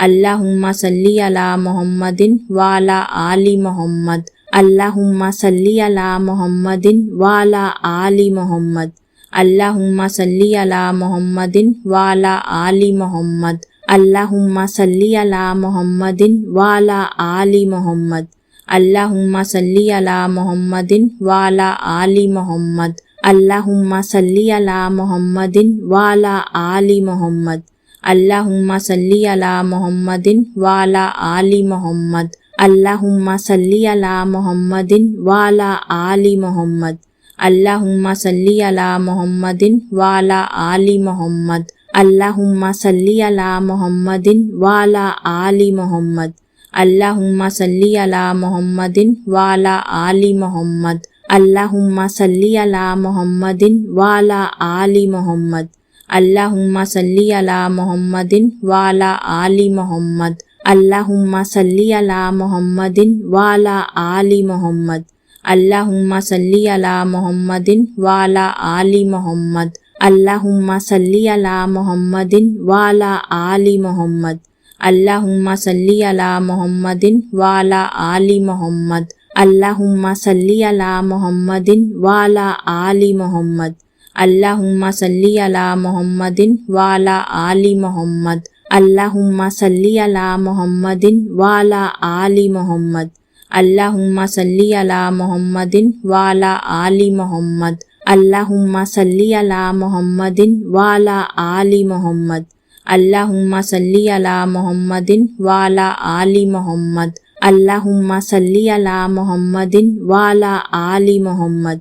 अल्लाहुम्मा सल्ली अला मुहम्मदिन वाला आली मोहम्मद। अल्लाहुम्मा सल्ली अला मुहम्मदिन वाला आली मोहम्मद। अल्लाहुम्मा सल्ली अला मुहम्मदिन वाला आली मोहम्मद। अल्लाहुम्मा सल्ली अला मुहम्मदिन वाला आली मोहम्मद। अल्लाहुम्मा सल्ली अला मुहम्मदिन वाला आली मोहम्मद। अल्लाहुम्मा सल्ली अला मुहम्मदिन वाला आली मुहम्मद। अल्लाहुम्मा सल्ली अला मुहम्मदिन वाला आली मुहम्मद। अल्लाहुम्मा सल्ली अला मुहम्मदिन वाला आली मुहम्मद। अल्लाहुम्मा सल्ली अला मुहम्मदिन वाला आली मुहम्मद। अल्लाहुम्मा सल्ली अला मुहम्मदिन वाला आली मुहम्मद। अल्लाहुम्मा सल्ली अला मुहम्मदिन वाला आली मुहम्मद। अल्लाहुम्मा सल्ली अला मुहम्मदिन वाला आली मुहम्मद। अल्लाहुम्मा सल्ली अला मुहम्मदिन वाला आली मुहम्मद। अल्लाहुम्मा सल्ली अला मुहम्मदिन वाला आली मुहम्मद। अल्लाहुम्मा सल्ली अला मुहम्मदिन वाला आली मुहम्मद। अल्लाहुम्मा सल्ली अला मुहम्मदिन वाला आली मुहम्मद। अल्लाहुम्मा सल्ली अला मुहम्मदिन वाला आली मुहम्मद। अल्लाहुम्मा सल्ली अला मुहम्मदिन वाला आली मुहम्मद। अल्लाहुम्मा सल्ली अला मुहम्मदिन वाला आली मुहम्मद। अल्लाहुम्मा सल्ली अला मुहम्मदिन वाला आली मुहम्मद। अल्लाहुम्मा सल्ली अला मुहम्मदिन वाला आली मुहम्मद। अल्लाहुम्मा सल्ली अला मुहम्मदिन वाला आली मुहम्मद। अल्लाहुम्मा सल्ली अला मुहम्मदिन वाला आली मुहम्मद। अल्लाहुम्मा सल्ली अला मुहम्मदिन वाला आली मुहम्मद। अल्लाहुम्मा सल्ली अला मुहम्मदिन वाला आली मुहम्मद।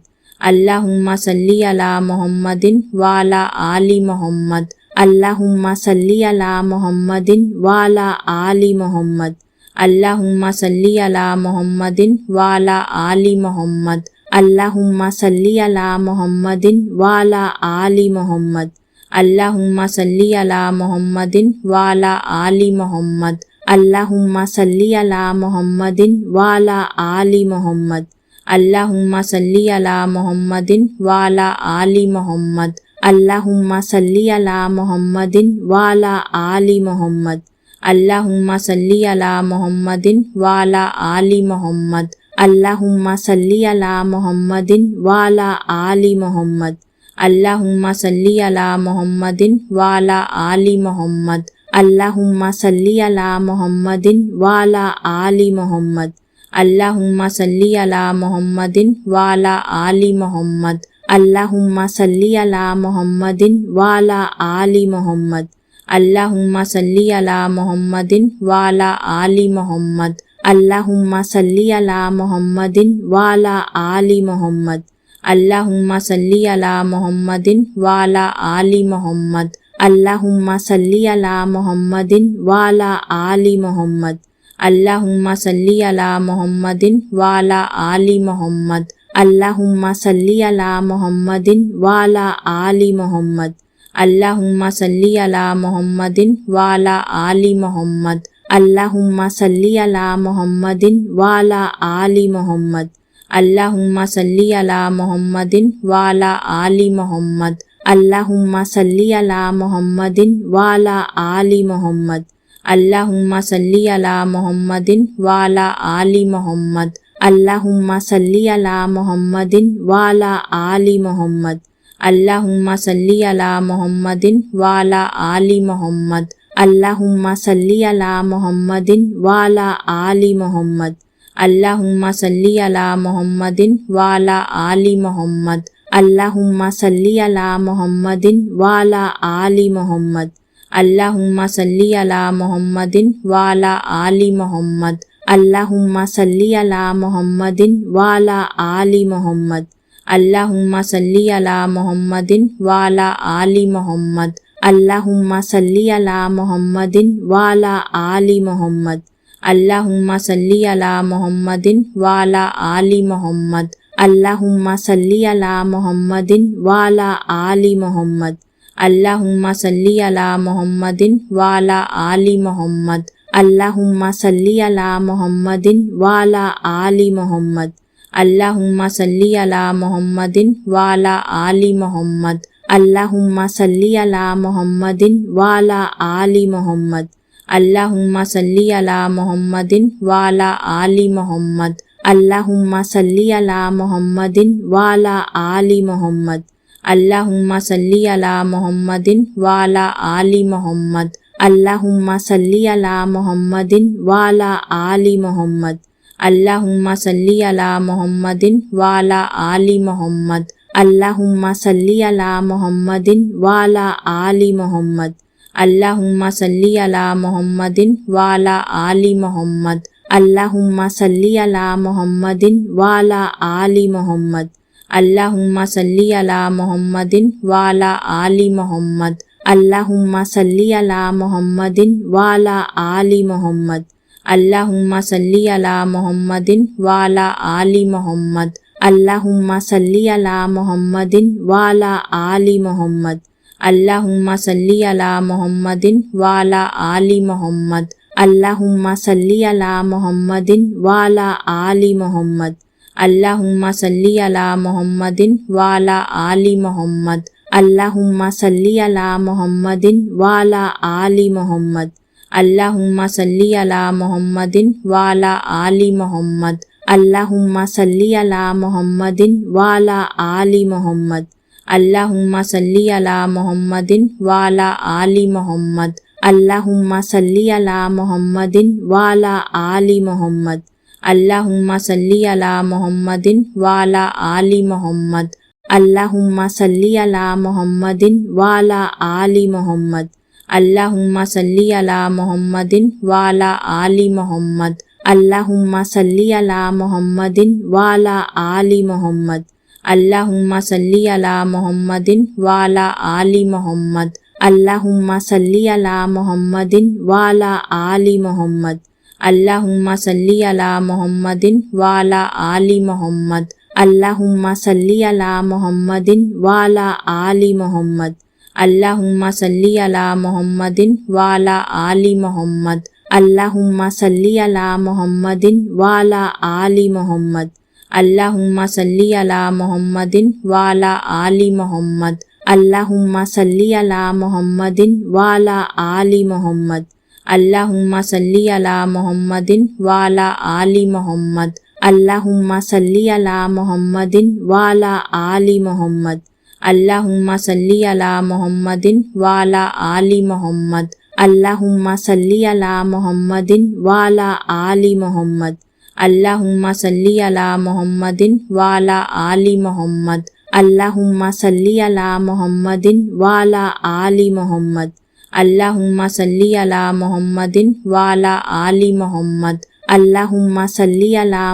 अल्लाहुम्मा सल्ली अला मुहम्मदिन वाला आली मुहम्मद। अल्लाहुम्मा सल्ली अला मुहम्मदिन वाला आली मुहम्मद। अल्लाहुम्मा सल्ली अला मुहम्मदिन वाला आली मुहम्मद। अल्लाहुम्मा सल्ली अला मुहम्मदिन वाला आली मुहम्मद। अल्लाहुम्मा सल्ली अला मुहम्मदिन वाला आली मुहम्मद। अल्लाहुम्मा सल्ली अला मुहम्मदिन वाला आली मुहम्मद। अल्लाहुम्मा सल्ली अला मुहम्मदिन वाला आली मुहम्मद। अल्लाहुम्मा सल्ली अला मुहम्मदिन वाला आली मुहम्मद। अल्लाहुम्मा सल्ली अला मुहम्मदिन वाला आली मुहम्मद। अल्लाहुम्मा सल्ली अला मुहम्मदिन वाला आली मुहम्मद। अल्लाहुम्मा सल्ली अला मुहम्मदिन वाला आली मुहम्मद। अल्लाहुम्मा सल्ली अला मुहम्मदिन वाला आली मुहम्मद। अल्लाहुम्मा सल्ली अला मुहम्मदिन वाला आली मुहम्मद। अल्लाहुम्मा सल्ली अला मुहम्मदिन वाला आली मुहम्मद। अल्लाहुम्मा सल्ली अला मुहम्मदिन वाला आली मुहम्मद। अल्लाहुम्मा सल्ली अला मुहम्मदिन वाला आली मुहम्मद। अल्लाहुम्मा सल्ली अला मुहम्मदिन वाला आली मुहम्मद। अल्लाहुम्मा सल्ली अला मुहम्मदिन वाला आली मुहम्मद। अल्लाहुम्मा सल्ली अला मुहम्मदिन वाला आली मुहम्मद। अल्लाहुम्मा सल्ली अला मुहम्मदिन वाला आली मुहम्मद। अल्लाहुम्मा सल्ली अला मुहम्मदिन वाला आली मुहम्मद। अल्लाहुम्मा सल्ली अला मुहम्मदिन वाला आली मुहम्मद। अल्लाहुम्मा सल्ली अला मुहम्मदिन वाला आली मुहम्मद। अल्लाहुम्मा सल्ली अला मुहम्मदिन वाला आली मुहम्मद। अल्लाहुम्मा सल्ली अला मुहम्मदिन वाला आली मुहम्मद। अल्लाहुम्मा सल्ली अला मुहम्मदिन वाला आली मुहम्मद। अल्लाहुम्मा सल्ली अला मुहम्मदिन वाला आली मुहम्मद। अल्लाहुम्मा सल्ली अला मुहम्मदिन वाला आली मुहम्मद। अल्लाहुम्मा सल्ली अला मुहम्मदिन वाला आली मुहम्मद। अल्लाहुम्मा सल्ली अला मुहम्मदिन वाला आली मुहम्मद। अल्लाहुम्मा सल्ली अला मुहम्मदिन वाला आली मुहम्मद। अल्लाहुम्मा सल्ली अला मुहम्मदिन वाला आली मुहम्मद। अल्लाहुम्मा सल्ली अला मुहम्मदिन वाला आली मुहम्मद। अल्लाहुम्मा सल्ली अला मुहम्मदिन वाला आली मुहम्मद। अल्लाहुम्मा सल्ली अला मुहम्मदिन वाला आली मुहम्मद। अल्लाहुम्मा सल्ली अला मुहम्मदिन वाला आली मुहम्मद। अल्लाहुम्मा सल्ली अला मुहम्मदिन वाला आली मुहम्मद। अल्लाहुम्मा सल्ली अला मुहम्मदिन वाला आली मुहम्मद। अल्लाहुम्मा सल्ली अला मुहम्मदिन वाला आली मुहम्मद। अल्लाहुम्मा सल्ली अला मुहम्मदिन वाला आली मुहम्मद। अल्लाहुम्मा सल्ली अला मुहम्मदिन वाला आली मुहम्मद। अल्लाहुम्मा सल्ली अला मुहम्मदिन वाला आली मुहम्मद। अल्लाहुम्मा सल्ली अला मुहम्मदिन वाला आली मुहम्मद। अल्लाहुम्मा सल्ली अला मुहम्मदिन वाला आली मुहम्मद। अल्लाहुम्मा सल्ली अला मुहम्मदिन वाला आली मुहम्मद। अल्लाहुम्मा सल्ली अला मुहम्मदिन वाला आली मुहम्मद। अल्लाहुम्मा सल्ली अला मुहम्मदिन वाला आली मुहम्मद। अल्लाहुम्मा सल्ली अला मुहम्मदिन वाला आली मुहम्मद। अल्लाहुम्मा सल्ली अला मुहम्मदिन वाला आली मुहम्मद। अल्लाहुम्मा सल्ली अला मुहम्मदिन वाला आली मुहम्मद। अल्लाहुम्मा सल्ली अला मुहम्मदिन वाला आली मुहम्मद। अल्लाहुम्मा सल्ली अला मुहम्मदिन वाला आली मुहम्मद। अल्लाहुम्मा सल्ली अला मुहम्मदिन वाला आली मुहम्मद। अल्लाहुम्मा सल्ली अला मुहम्मदिन वाला आली मुहम्मद। अल्लाहुम्मा सल्ली अला मुहम्मदिन वाला आली मुहम्मद। अल्लाहुम्मा सल्ली अला मुहम्मदिन वाला आली मुहम्मद। अल्लाहुम्मा सल्ली अला मुहम्मदिन वाला आली मुहम्मद। अल्लाहुम्मा सल्ली अला मुहम्मदिन वाला आली मुहम्मद। अल्लाहुम्मा सल्ली अला मुहम्मदिन वाला आली मुहम्मद। अल्लाहुम्मा सल्ली अला मुहम्मदिन वाला आली मुहम्मद। अल्लाहुम्मा सल्ली अला मुहम्मदिन वाला आली मुहम्मद। अल्लाहुम्मा सल्ली अला मुहम्मदिन वाला आली मुहम्मद। अल्लाहुम्मा सल्ली अला मुहम्मदिन वाला आली मुहम्मद। अल्लाहुम्मा सल्ली अला मुहम्मदिन वाला आली मुहम्मद। अल्लाहुम्मा सल्ली अला मुहम्मदिन वाला आली मुहम्मद। अल्लाहुम्मा सल्ली अला मुहम्मदिन वाला आली मुहम्मद। अल्लाहुम्मा सल्ली अला मुहम्मदिन वाला आली मुहम्मद। अल्लाहुम्मा सल्ली अला मुहम्मदिन वाला आली मुहम्मद। अल्लाहुम्मा सल्ली अला मुहम्मदिन वाला आली मुहम्मद। अल्लाहुम्मा सल्ली अला मुहम्मदिन वाला आली मुहम्मद। अल्लाहुम्मा सल्ली अला मुहम्मदिन वाला आली मुहम्मद। अल्लाहुम्मा सल्ली अला मुहम्मदिन वाला आली मुहम्मद। अल्लाहुम्मा सल्ली अला मुहम्मदिन वाला आली मुहम्मद। अल्लाहुम्मा सल्ली अला मुहम्मदिन वाला आली मुहम्मद। अल्लाहुम्मा सल्ली अला मुहम्मदिन वाला आली मुहम्मद। अल्लाहुम्मा सल्ली अला मुहम्मदिन वाला आली मुहम्मद। अल्लाहुम्मा सल्ली अला मुहम्मदिन वाला आली मुहम्मद। अल्लाहुम्मा सल्ली अला मुहम्मदिन वाला आली मुहम्मद। अल्लाहुम्मा सल्ली अला मुहम्मदिन वाला आली मुहम्मद। अल्लाहुम्मा सल्ली अला मुहम्मदिन वाला आली मुहम्मद। अल्लाहुम्मा सल्ली अला मुहम्मदिन वाला आली मुहम्मद। अल्लाहुम्मा सल्ली अला मुहम्मदिन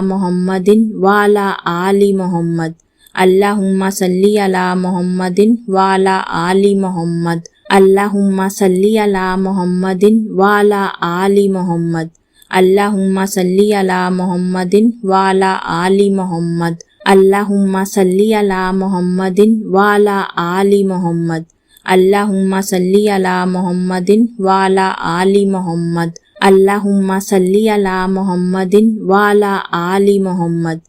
वाला आली मुहम्मद। अल्लाहुम्मा सल्ली अला मुहम्मदिन वाला आली मुहम्मद। अल्लाहुम्मा सल्ली अला मुहम्मदिन वाला आली मुहम्मद। अल्लाहुम्मा सल्ली अला मुहम्मदिन वाला आली मुहम्मद। अल्लाहुम्मा सल्ली अला मुहम्मदिन वाला आली मुहम्मद। अल्लाहुम्मा सल्ली अला मुहम्मदिन वाला आली मुहम्मद। अल्लाहुम्मा सल्ली अला मुहम्मदिन वाला आली मुहम्मद।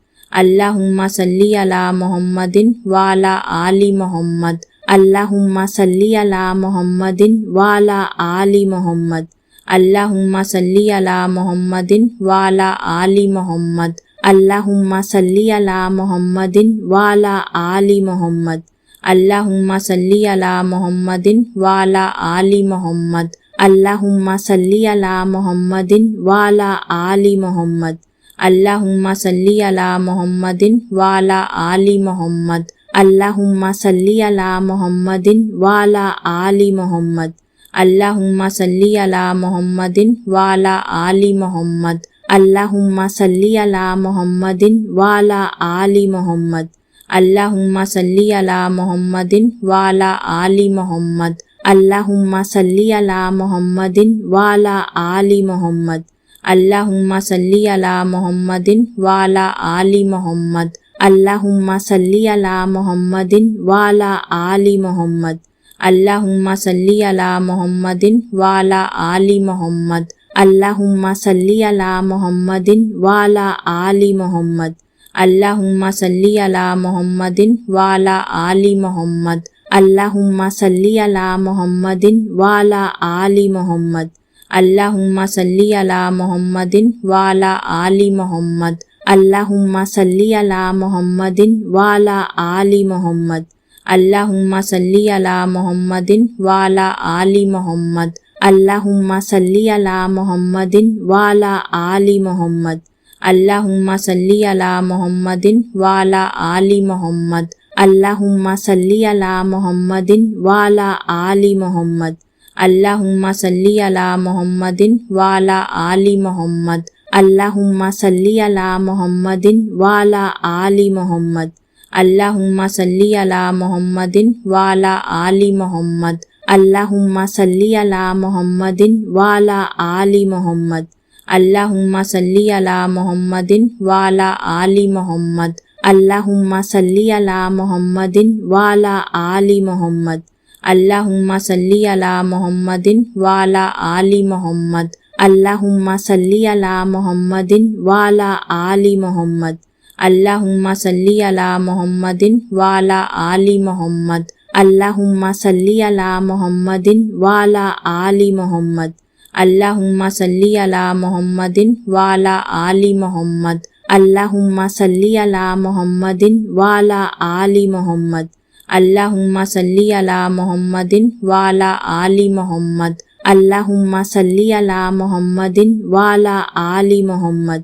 अल्लाहुम्मा सल्ली अला मुहम्मदिन वाला आली मुहम्मद। अल्लाहुम्मा सल्ली अला मुहम्मदिन वाला आली मुहम्मद। अल्लाहुम्मा सल्ली अला मुहम्मदिन वाला आली मुहम्मद। अल्लाहुम्मा सल्ली अला मुहम्मदिन वाला आली मुहम्मद। अल्लाहुम्मा सल्ली अला मुहम्मदिन वाला आली मुहम्मद। अल्लाहुम्मा सल्ली अला मुहम्मदिन वाला आली मुहम्मद। अल्लाहुम्मा सल्ली अला मुहम्मदिन वाला आली मुहम्मद। अल्लाहुम्मा सल्ली अला मुहम्मदिन वाला आली मुहम्मद। अल्लाहुम्मा सल्ली अला मुहम्मदिन वाला आली मुहम्मद। अल्लाहुम्मा सल्ली अला मुहम्मदिन वाला आली मुहम्मद। अल्लाहुम्मा सल्ली अला मुहम्मदिन वाला आली मुहम्मद। अल्लाहुम्मा सल्ली अला मुहम्मदिन वाला आली मुहम्मद। अल्लाहुम्मा सल्ली अला मुहम्मदिन वाला आली मुहम्मद। अल्लाहुम्मा सल्ली अला मुहम्मदिन वाला आली मुहम्मद। अल्लाहुम्मा सल्ली अला मुहम्मदिन वाला आली मुहम्मद। अल्लाहुम्मा सल्ली अला मुहम्मदिन वाला आली मुहम्मद। अल्लाहुम्मा सल्ली अला मुहम्मदिन वाला आली मुहम्मद। अल्लाहुम्मा सल्ली अला मुहम्मदिन वाला आली मुहम्मद। अल्लाहुम्मा सल्ली अला मुहम्मदिन वाला आली मुहम्मद। अल्लाहुम्मा सल्ली अला मुहम्मदिन वाला आली मुहम्मद। अल्लाहुम्मा सल्ली अला मुहम्मदिन वाला आली मुहम्मद। अल्लाहुम्मा सल्ली अला मुहम्मदिन वाला आली मुहम्मद। अल्लाहुम्मा सल्ली अला मुहम्मदिन वाला आली मुहम्मद। अल्लाहुम्मा सल्ली अला मुहम्मदिन वाला आली मुहम्मद। अल्लाहुम्मा सल्ली अला मुहम्मदिन वाला आली मुहम्मद। अल्लाहुम्मा सल्ली अला मुहम्मदिन वाला आली मुहम्मद। अल्लाहुम्मा सल्ली अला मुहम्मदिन वाला आली मुहम्मद। अल्लाहुम्मा सल्ली अला मुहम्मदिन वाला आली मुहम्मद। अल्लाहुम्मा सल्ली अला मुहम्मदिन वाला आली मुहम्मद। अल्लाहुम्मा सल्ली अला मुहम्मदिन वाला आली मुहम्मद। अल्लाहुम्मा सल्ली अला मुहम्मदिन वाला आली मुहम्मद। अल्लाहुम्मा सल्ली अला मुहम्मदिन वाला आली मुहम्मद। अल्लाहुम्मा सल्ली अला मुहम्मदिन वाला आली मुहम्मद। अल्लाहुम्मा सल्ली अला मुहम्मदिन वाला आली मुहम्मद। अल्लाहुम्मा सल्ली अला मुहम्मदिन वाला आली मुहम्मद।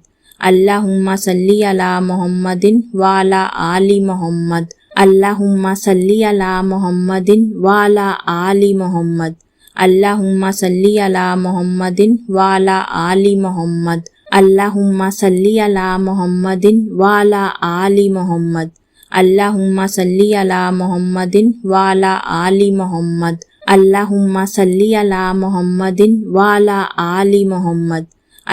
अल्लाहुम्मा सल्ली अला मुहम्मदिन वाला आली मुहम्मद। अल्लाहुम्मा सल्ली अला मुहम्मदिन वाला आली मुहम्मद। अल्लाहुम्मा सल्ली अला मुहम्मदिन वाला आली मुहम्मद। अल्लाहुम्मा सल्ली अला मुहम्मदिन वाला आली मुहम्मद। अल्लाहुम्मा सल्ली अला मुहम्मदिन वाला आली मुहम्मद। अल्लाहुम्मा सल्ली अला मुहम्मदिन वाला आली मुहम्मद। अल्लाहुम्मा सल्ली अला मुहम्मदिन वाला आली मुहम्मद।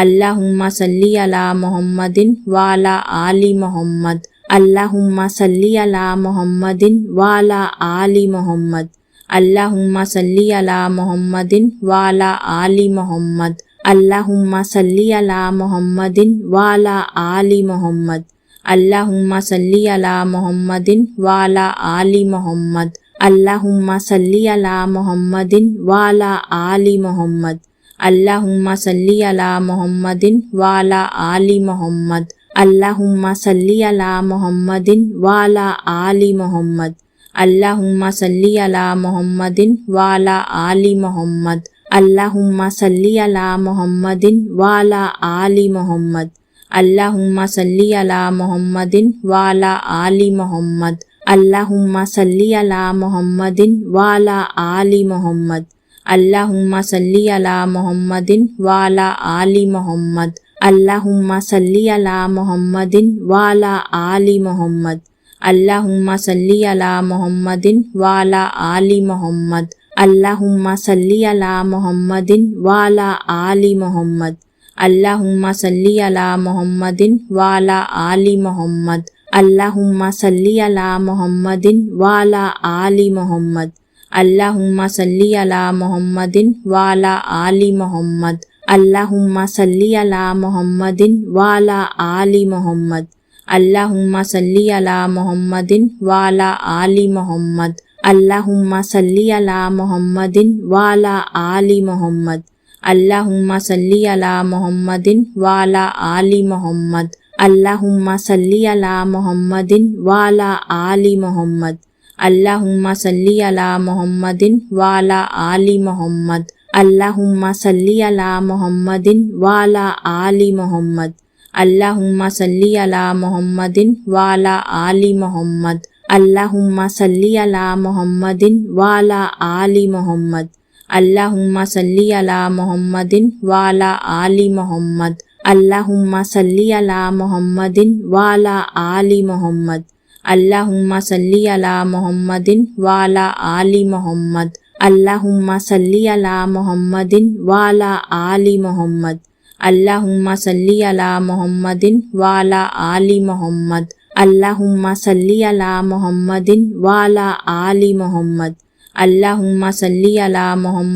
अल्लाहुम्मा सल्ली अला मुहम्मदिन वाला आली मुहम्मद। अल्लाहुम्मा सल्ली अला मुहम्मदिन वाला आली मुहम्मद। अल्लाहुम्मा सल्ली अला मुहम्मदिन वाला आली मुहम्मद। अल्लाहुम्मा सल्ली अला मुहम्मदिन वाला आली मुहम्मद। अल्लाहुम्मा सल्ली अला मुहम्मदिन वाला आली मुहम्मद। अल्लाहुम्मा सल्ली अला मुहम्मदिन वाला आली मुहम्मद। अल्लाहुम्मा सल्ली अला मुहम्मदिन वाला आली मुहम्मद। अल्लाहुम्मा सल्ली अला मुहम्मदिन वाला आली मुहम्मद। अल्लाहुम्मा सल्ली अला मुहम्मदिन वाला आली मुहम्मद। अल्लाहुम्मा सल्ली अला मुहम्मदिन वाला आली मुहम्मद। अल्लाहुम्मा सल्ली अला मुहम्मदिन वाला आली मुहम्मद। अल्लाहुम्मा सल्ली अला मुहम्मदिन वाला आली मुहम्मद। अल्लाहुम्मा सल्ली अला मुहम्मदिन वाला आली मुहम्मद। अल्लाहुम्मा सल्ली अला मुहम्मदिन वाला आली मुहम्मद। अल्लाहुम्मा सल्ली अला मुहम्मदिन वाला आली मुहम्मद। अल्लाहुम्मा सल्ली अला मुहम्मदिन वाला आली मुहम्मद। अल्लाहुम्मा सल्ली अला मुहम्मदिन वाला आली मुहम्मद। अल्लाहुम्मा सल्ली अला मुहम्मदिन वाला आली मुहम्मद। अल्लाहुम्मा सल्ली अला मुहम्मदिन वाला आली मुहम्मद। अल्लाहुम्मा सल्ली अला मुहम्मदिन वाला आली मुहम्मद। अल्लाहुम्मा सल्ली अला मुहम्मदिन वाला आली मुहम्मद। अल्लाहुम्मा सल्ली अला मुहम्मदिन वाला आली मुहम्मद। अल्लाहुम्मा सल्ली अला मुहम्मदिन वाला आली मुहम्मद। अल्लाहुम्मा सल्ली अला मुहम्मदिन वाला आली मुहम्मद। अल्लाहुम्मा सल्ली अला मुहम्मदिन वाला आली मुहम्मद। अल्लाहुम्मा सल्ली अला मुहम्मदिन वाला आली मुहम्मद। अल्लाहुम्मा सल्ली अला मुहम्मदिन वाला आली मुहम्मद। अल्लाहुम्मा सल्ली अला मुहम्मदिन वाला आली मुहम्मद। अल्लाहुम्मा सल्ली अला मुहम्मदिन वाला आली मुहम्मद। अल्लाहुम्मा सल्ली अला मुहम्मदिन वाला आली मुहम्मद। अल्लाहुम्मा सल्ली अला मुहम्मदिन वाला आली मुहम्मद। अल्लाहुम्मा सल्ली अला मुहम्मदिन वाला आली मुहम्मद। अल्लाहुम्मा सल्ली अला मुहम्मदिन वाला आली मुहम्मद। अल्लाहुम्मा सल्ली अला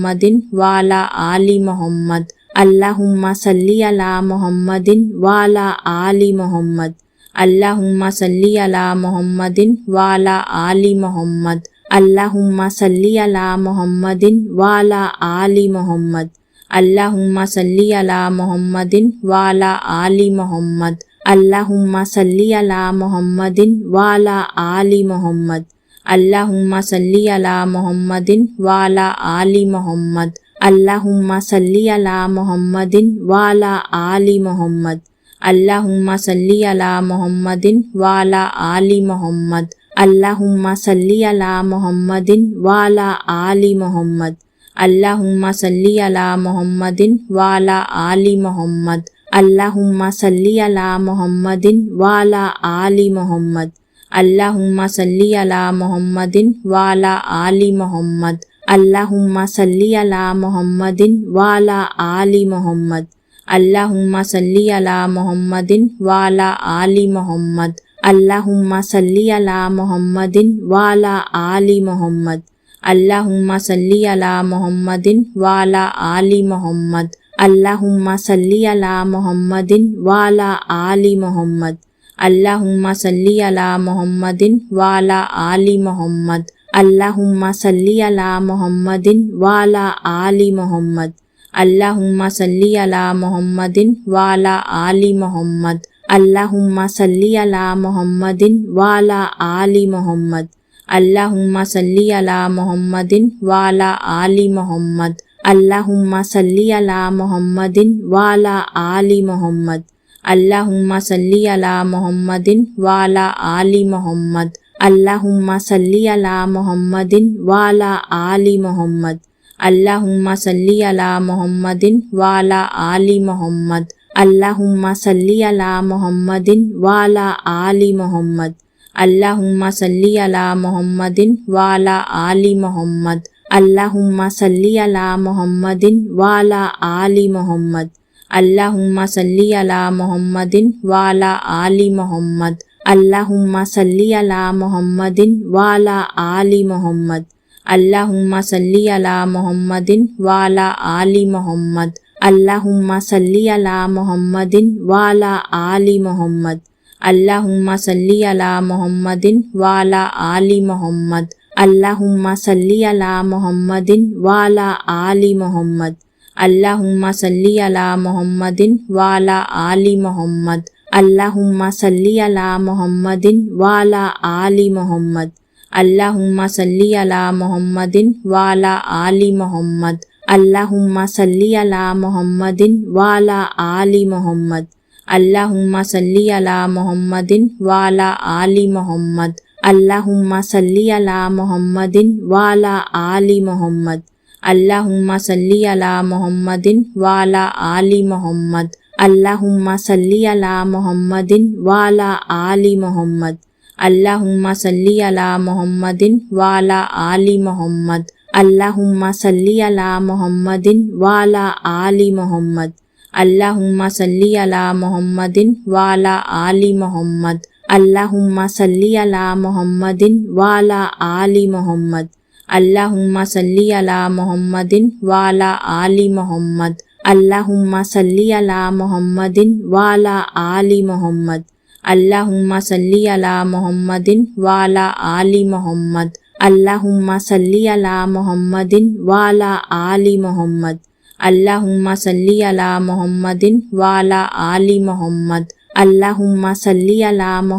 मुहम्मदिन वाला आली मुहम्मद। अल्लाहुम्मा सल्ली अला मुहम्मदिन वाला आली मुहम्मद। अल्लाहुम्मा सल्ली अला मुहम्मदिन वाला आली मुहम्मद। अल्लाहुम्मा सल्ली अला मुहम्मदिन वाला आली मुहम्मद। अल्लाहुम्मा सल्ली अला मुहम्मदिन वाला आली मुहम्मद। अल्लाहुम्मा सल्ली अला मुहम्मदिन वाला आली मुहम्मद। अल्लाहुम्मा सल्ली अला मुहम्मदिन वाला आली मुहम्मद। अल्लाहुम्मा सल्ली अला मुहम्मदिन वाला आली मुहम्मद। अल्लाहुम्मा सल्ली अला मुहम्मदिन वाला आली मुहम्मद। अल्लाहुम्मा सल्ली अला मुहम्मदिन वाला आली मुहम्मद। अल्लाहुम्मा सल्ली अला मुहम्मदिन वाला आली मुहम्मद। अल्लाहुम्मा सल्ली अला मुहम्मदिन वाला आली मुहम्मद। अल्लाहुम्मा सल्ली अला मुहम्मदिन वाला आली मुहम्मद। अल्लाहुम्मा सल्ली अला मुहम्मदिन वाला आली मुहम्मद। अल्लाहुम्मा सल्ली अला मुहम्मदिन वाला आली मुहम्मद। अल्लाहुम्मा सल्ली अला मुहम्मदिन वाला आली मुहम्मद। अल्लाहुम्मा सल्ली अला मुहम्मदिन वाला आली मुहम्मद। अल्लाहुम्मा सल्ली अला मुहम्मदिन वाला आली मुहम्मद। अल्लाहुम्मा सल्ली अला मुहम्मदिन वाला आली मुहम्मद। अल्लाहुम्मा सल्ली अला मुहम्मदिन वाला आली मुहम्मद। अल्लाहुम्मा सल्ली अला मुहम्मदिन वाला आली मुहम्मद। अल्लाहुम्मा सल्ली अला मुहम्मदिन वाला आली मुहम्मद। अल्लाहुम्मा सल्ली अला मुहम्मदिन वाला आली मुहम्मद। अल्लाहुम्मा सल्ली अला मुहम्मदिन वाला आली मुहम्मद। अल्लाहुम्मा सल्ली अला मुहम्मदिन वाला आली मुहम्मद। अल्लाहुम्मा सल्ली अला मुहम्मदिन वाला आली मुहम्मद। अल्लाहुम्मा सल्ली अला मुहम्मदिन वाला आली मुहम्मद। अल्लाहुम्मा सल्ली अला मुहम्मदिन वाला आली मुहम्मद। अल्लाहुम्मा सल्ली अला मुहम्मदिन वाला आली मुहम्मद। अल्लाहुम्मा सल्ली अला मुहम्मदिन वाला आली मुहम्मद। अल्लाहुम्मा सल्ली अला मुहम्मदिन वाला आली मुहम्मद। अल्लाहुम्मा सल्ली अला मुहम्मदिन वाला आली मुहम्मद। अल्लाहुम्मा सल्ली अला मुहम्मदिन वाला आली मुहम्मद। अल्लाहुम्मा सल्ली अला मुहम्मदिन वाला आली मुहम्मद। अल्लाहुम्मा सल्ली अला मुहम्मदिन वाला आली मुहम्मद। अल्लाहुम्मा सल्ली अला मुहम्मदिन वाला आली मुहम्मद। अल्लाहुम्मा सल्ली अला मुहम्मदिन वाला आली मुहम्मद। अल्लाहुम्मा सल्ली अला मुहम्मदिन वाला आली मुहम्मद। अल्लाहुम्मा सल्ली अला मुहम्मदिन वाला आली मुहम्मद। अल्लाहुम्मा सल्ली अला मुहम्मदिन वाला आली मुहम्मद। अल्लाहुम्मा सल्ली अला मुहम्मदिन वाला आली मुहम्मद। अल्लाहुम्मा सल्ली अला मुहम्मदिन वाला आली मुहम्मद। अल्लाहुम्मा सल्ली अला मुहम्मदिन वाला आली मुहम्मद। अल्लाहुम्मा सल्ली अला मुहम्मदिन वाला आली मुहम्मद। अल्लाहुम्मा सल्ली अला मुहम्मदिन वाला आली मुहम्मद। अल्लाहुम्मा सल्ली अला मुहम्मदिन वाला आली मुहम्मद। अल्लाहुम्मा सल्ली अला मुहम्मदिन वाला आली मुहम्मद। अल्लाहुम्मा सल्ली अला मुहम्मदिन वाला आली मुहम्मद। अल्लाहुम्मा सल्ली अला मुहम्मदिन वाला आली मुहम्मद। अल्लाहुम्मा सल्ली अला मुहम्मदिन वाला आली मुहम्मद। अल्लाहुम्मा सल्ली अला मुहम्मदिन वाला आली मुहम्मद। अल्लाहुम्मा सल्ली अला मुहम्मदिन वाला आली मुहम्मद। अल्लाहुम्मा सल्ली अला मुहम्मदिन वाला आली मुहम्मद। अल्लाहुम्मा सल्ली अला मुहम्मदिन वाला आली मुहम्मद। अल्लाहुम्मा सल्ली अला मुहम्मदिन वाला आली मुहम्मद। अल्लाहुम्मा सल्ली अला मुहम्मदिन वाला आली मुहम्मद। अल्लाहुम्मा सल्ली अला मुहम्मदिन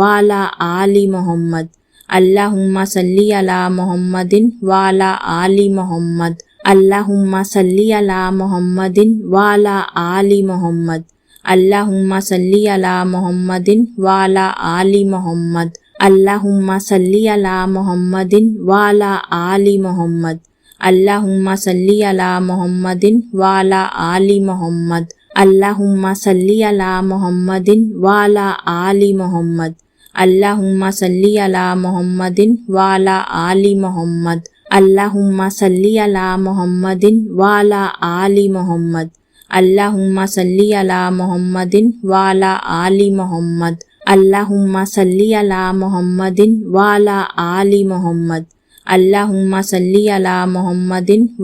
वाला आली मुहम्मद। अल्लाहुम्मा सल्ली अला मुहम्मदिन वाला आली मुहम्मद। अल्लाहुम्मा सल्ली अला मुहम्मदिन वाला आली मुहम्मद। अल्लाहुम्मा सल्ली अला मुहम्मदिन वाला आली मुहम्मद। अल्लाहुम्मा सल्ली अला मुहम्मदिन वाला आली मुहम्मद। अल्लाहुम्मा सल्ली अला मुहम्मदिन वाला आली मुहम्मद। अल्लाहुम्मा सल्ली अला मुहम्मदिन वाला आली मुहम्मद। अल्लाहुम्मा सल्ली अला मुहम्मदिन वाला आली मुहम्मद। अल्लाहुम्मा सल्ली अला मुहम्मदिन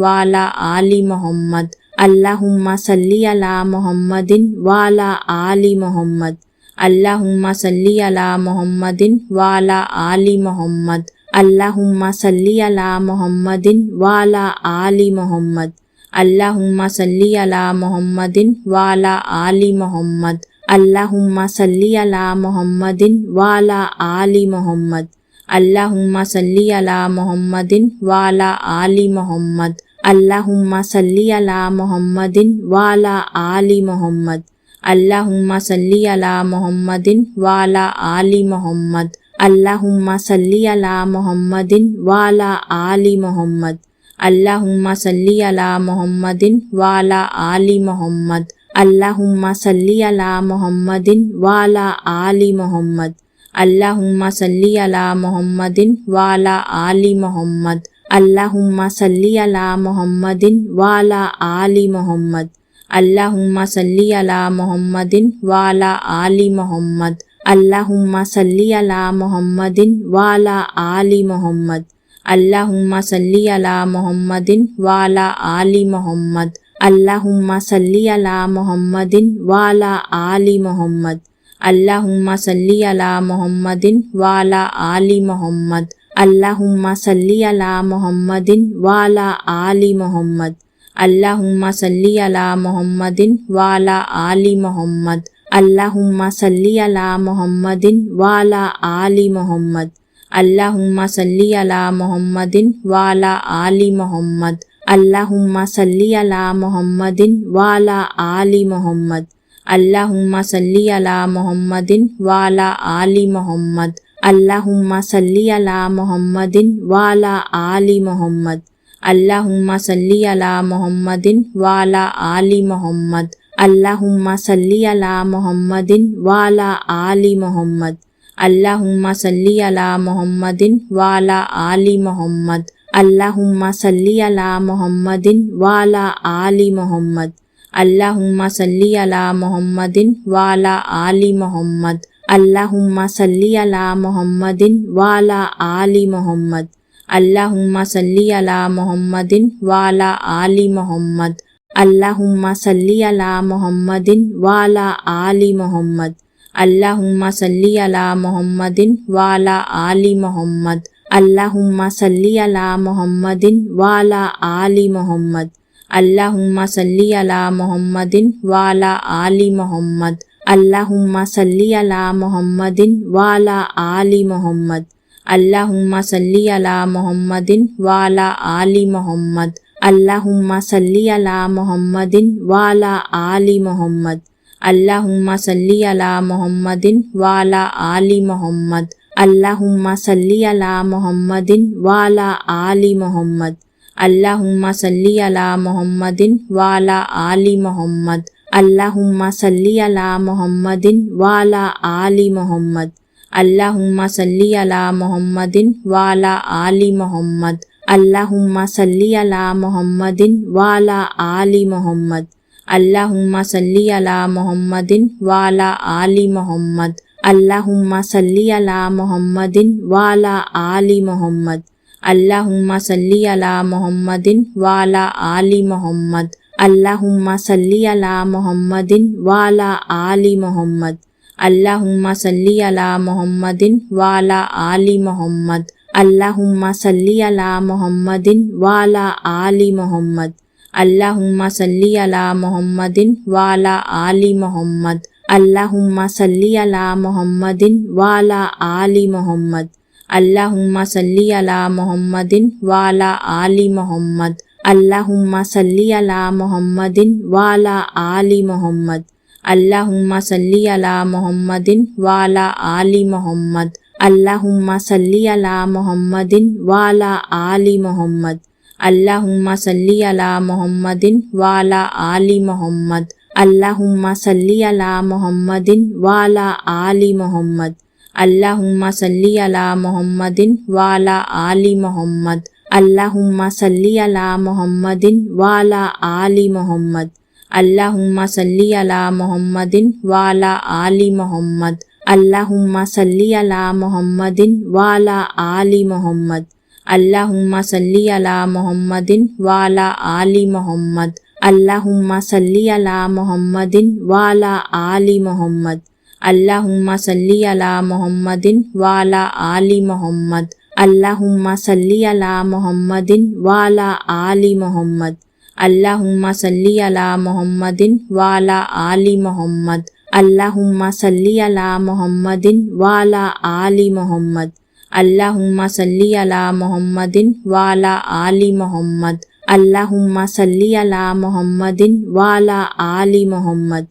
वाला आली मुहम्मद। अल्लाहुम्मा सल्ली अला मुहम्मदिन वाला आली मुहम्मद। अल्लाहुम्मा सल्ली अला मुहम्मदिन वाला आली मुहम्मद। अल्लाहुम्मा सल्ली अला मुहम्मदिन वाला आली मुहम्मद। अल्लाहुम्मा सल्ली अला मुहम्मदिन वाला आली मुहम्मद। अल्लाहुम्मा सल्ली अला मुहम्मदिन वाला आली मुहम्मद। अल्लाहुम्मा सल्ली अला मुहम्मदिन वाला आली मुहम्मद। अल्लाहुम्मा सल्ली अला मुहम्मदिन वाला आली मुहम्मद। अल्लाहुम्मा सल्ली अला मुहम्मदिन वाला आली मुहम्मद। अल्लाहुम्मा सल्ली अला मुहम्मदिन वाला आली मुहम्मद। अल्लाहुम्मा सल्ली अला मुहम्मदिन वाला आली मुहम्मद। अल्लाहुम्मा सल्ली अला मुहम्मदिन वाला आली मुहम्मद। अल्लाहुम्मा सल्ली अला मुहम्मदिन वाला आली मुहम्मद। अल्लाहुम्मा सल्ली अला मुहम्मदिन वाला आली मुहम्मद। अल्लाहुम्मा सल्ली अला मुहम्मदिन वाला आली मुहम्मद। अल्लाहुम्मा सल्ली अला मुहम्मदिन वाला आली मुहम्मद। अल्लाहुम्मा सल्ली अला मुहम्मदिन वाला आली मुहम्मद। अल्लाहुम्मा सल्ली अला मुहम्मदिन वाला आली मुहम्मद। अल्लाहुम्मा सल्ली अला मुहम्मदिन वाला आली मुहम्मद। अल्लाहुम्मा सल्ली अला मुहम्मदिन वाला आली मुहम्मद। अल्लाहुम्मा सल्ली अला मुहम्मदिन वाला आली मुहम्मद। अल्लाहुम्मा सल्ली अला मुहम्मदिन वाला आली मुहम्मद। अल्लाहुम्मा सल्ली अला मुहम्मदिन वाला आली मुहम्मद। अल्लाहुम्मा सल्ली अला मुहम्मदिन वाला आली मुहम्मद। अल्लाहुम्मा सल्ली अला मुहम्मदिन वाला आली मुहम्मद। अल्लाहुम्मा सल्ली अला मुहम्मदिन वाला आली मुहम्मद। अल्लाहुम्मा सल्ली अला मुहम्मदिन वाला आली मुहम्मद। अल्लाहुम्मा सल्ली अला मुहम्मदिन वाला आली मुहम्मद। अल्लाहुम्मा सल्ली अला मुहम्मदिन वाला आली मुहम्मद। अल्लाहुम्मा सल्ली अला मुहम्मदिन वाला आली मुहम्मद। अल्लाहुम्मा सल्ली अला मुहम्मदिन वाला आली मुहम्मद। अल्लाहुम्मा सल्ली अला मुहम्मदिन वाला आली मुहम्मद। अल्लाहुम्मा सल्ली अला मुहम्मदिन वाला आली मुहम्मद। अल्लाहुम्मा सल्ली अला मुहम्मदिन वाला आली मुहम्मद। अल्लाहुम्मा सल्ली अला मुहम्मदिन वाला आली मुहम्मद। अल्लाहुम्मा सल्ली अला मुहम्मदिन वाला आली मुहम्मद। अल्लाहुम्मा सल्ली अला मुहम्मदिन वाला आली मुहम्मद। अल्लाहुम्मा सल्ली अला मुहम्मदिन वाला आली मुहम्मद। अल्लाहुम्मा सल्ली अला मुहम्मदिन वाला आली मुहम्मद। अल्लाहुम्मा सल्ली अला मुहम्मदिन वाला आली मुहम्मद। अल्लाहुम्मा सल्ली अला मुहम्मदिन वाला आली मुहम्मद। अल्लाहुम्मा सल्ली अला मुहम्मदिन वाला आली मुहम्मद। अल्लाहुम्मा सल्ली अला मुहम्मदिन वाला आली मुहम्मद। अल्लाहुम्मा सल्ली अला मुहम्मदिन वाला आली मुहम्मद। अल्लाहुम्मा सल्ली अला मुहम्मदिन वाला आली मुहम्मद। अल्लाहुम्मा सल्ली अला मुहम्मदिन वाला आली मुहम्मद। अल्लाहुम्मा सल्ली अला मुहम्मदिन वाला आली मुहम्मद। अल्लाहुम्मा सल्ली अला मुहम्मदिन वाला आली मुहम्मद। अल्लाहुम्मा सल्ली अला मुहम्मदिन वाला आली मुहम्मद। अल्लाहुम्मा सल्ली अला मुहम्मदिन वाला आली मुहम्मद। अल्लाहुम्मा सल्ली अला मुहम्मदिन वाला आली मुहम्मद। अल्लाहुम्मा सल्ली अला मुहम्मदिन वाला आली मुहम्मद। अल्लाहुम्मा सल्ली अला मुहम्मदिन वाला आली मुहम्मद। अल्लाहुम्मा सल्ली अला मुहम्मदिन वाला आली मुहम्मद। अल्लाहुम्मा सल्ली अला मुहम्मदिन वाला आली मुहम्मद। अल्लाहुम्मा सल्ली अला मुहम्मदिन वाला आली मुहम्मद। अल्लाहुम्मा सल्ली अला मुहम्मदिन वाला आली मुहम्मद। अल्लाहुम्मा सल्ली अला मुहम्मदिन वाला आली मुहम्मद। अल्लाहुम्मा सल्ली अला मुहम्मदिन वाला आली मुहम्मद। अल्लाहुम्मा सल्ली अला मुहम्मदिन वाला आली मुहम्मद। अल्लाहुम्मा सल्ली अला मुहम्मदिन वाला आली मुहम्मद। अल्लाहुम्मा सल्ली अला मुहम्मदिन वाला आली मुहम्मद। अल्लाहुम्मा सल्ली अला मुहम्मदिन वाला आली मुहम्मद। अल्लाहुम्मा सल्ली अला मुहम्मदिन वाला आली मुहम्मद। अल्लाहुम्मा सल्ली अला मुहम्मदिन वाला आली मुहम्मद। अल्लाहुम्मा सल्ली अला मुहम्मदिन वाला आली मुहम्मद। अल्लाहुम्मा सल्ली अला मुहम्मदिन वाला आली मुहम्मद। अल्लाहुम्मा सल्ली अला मुहम्मदिन वाला आली मुहम्मद। अल्लाहुम्मा सल्ली अला मुहम्मदिन वाला आली मुहम्मद। अल्लाहुम्मा सल्ली अला मुहम्मदिन वाला आली मुहम्मद। अल्लाहुम्मा सल्ली अला मुहम्मदिन वाला आली मुहम्मद। अल्लाहुम्मा सल्ली अला मुहम्मदिन वाला आली मुहम्मद।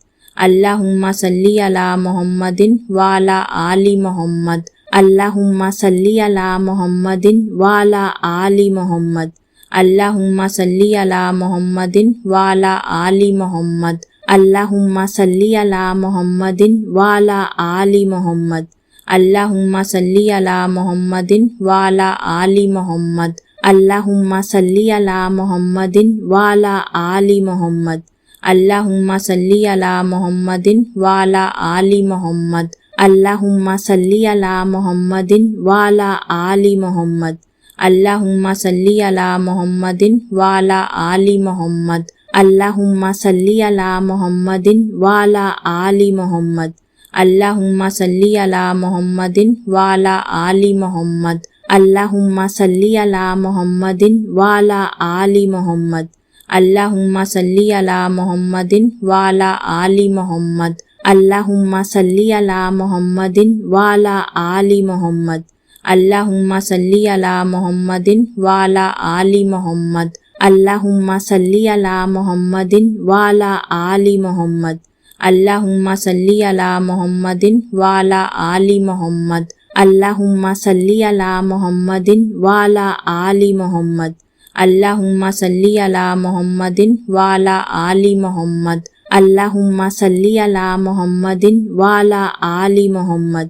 अल्लाहुम्मा सल्ली अला मुहम्मदिन वाला आली मुहम्मद। अल्लाहुम्मा सल्ली अला मुहम्मदिन वाला आली मुहम्मद। अल्लाहुम्मा सल्ली अला मुहम्मदिन वाला आली मुहम्मद। अल्लाहुम्मा सल्ली अला मुहम्मदिन वाला आली मुहम्मद। अल्लाहुम्मा सल्ली अला मुहम्मदिन वाला आली मुहम्मद। अल्लाहुम्मा सल्ली अला मुहम्मदिन वाला आली मुहम्मद। अल्लाहुम्मा सल्ली अला मुहम्मदिन वाला आली मुहम्मद। अल्लाहुम्मा सल्ली अला मुहम्मदिन वाला आली मुहम्मद। अल्लाहुम्मा सल्ली अला मुहम्मदिन वाला आली मुहम्मद। अल्लाहुम्मा सल्ली अला मुहम्मदिन वाला आली मुहम्मद। अल्लाहुम्मा सल्ली अला मुहम्मदिन वाला आली मुहम्मद। अल्लाहुम्मा सल्ली अला मुहम्मदिन वाला आली मुहम्मद। अल्लाहुम्मा सल्ली अला मुहम्मदिन वाला आली मुहम्मद। अल्लाहुम्मा सल्ली अला मुहम्मदिन वाला आली मुहम्मद। अल्लाहुम्मा सल्ली अला मुहम्मदिन वाला आली मुहम्मद। अल्लाहुम्मा सल्ली अला मुहम्मदिन वाला आली मुहम्मद। अल्लाहुम्मा सल्ली अला मुहम्मदिन वाला आली मुहम्मद। अल्लाहुम्मा सल्ली अला मुहम्मदिन वाला आली मुहम्मद। अल्लाहुम्मा सल्ली अला मुहम्मदिन वाला आली मुहम्मद। अल्लाहुम्मा सल्ली अला मुहम्मदिन वाला आली मुहम्मद। अल्लाहुम्मा सल्ली अला मुहम्मदिन वाला आली मुहम्मद।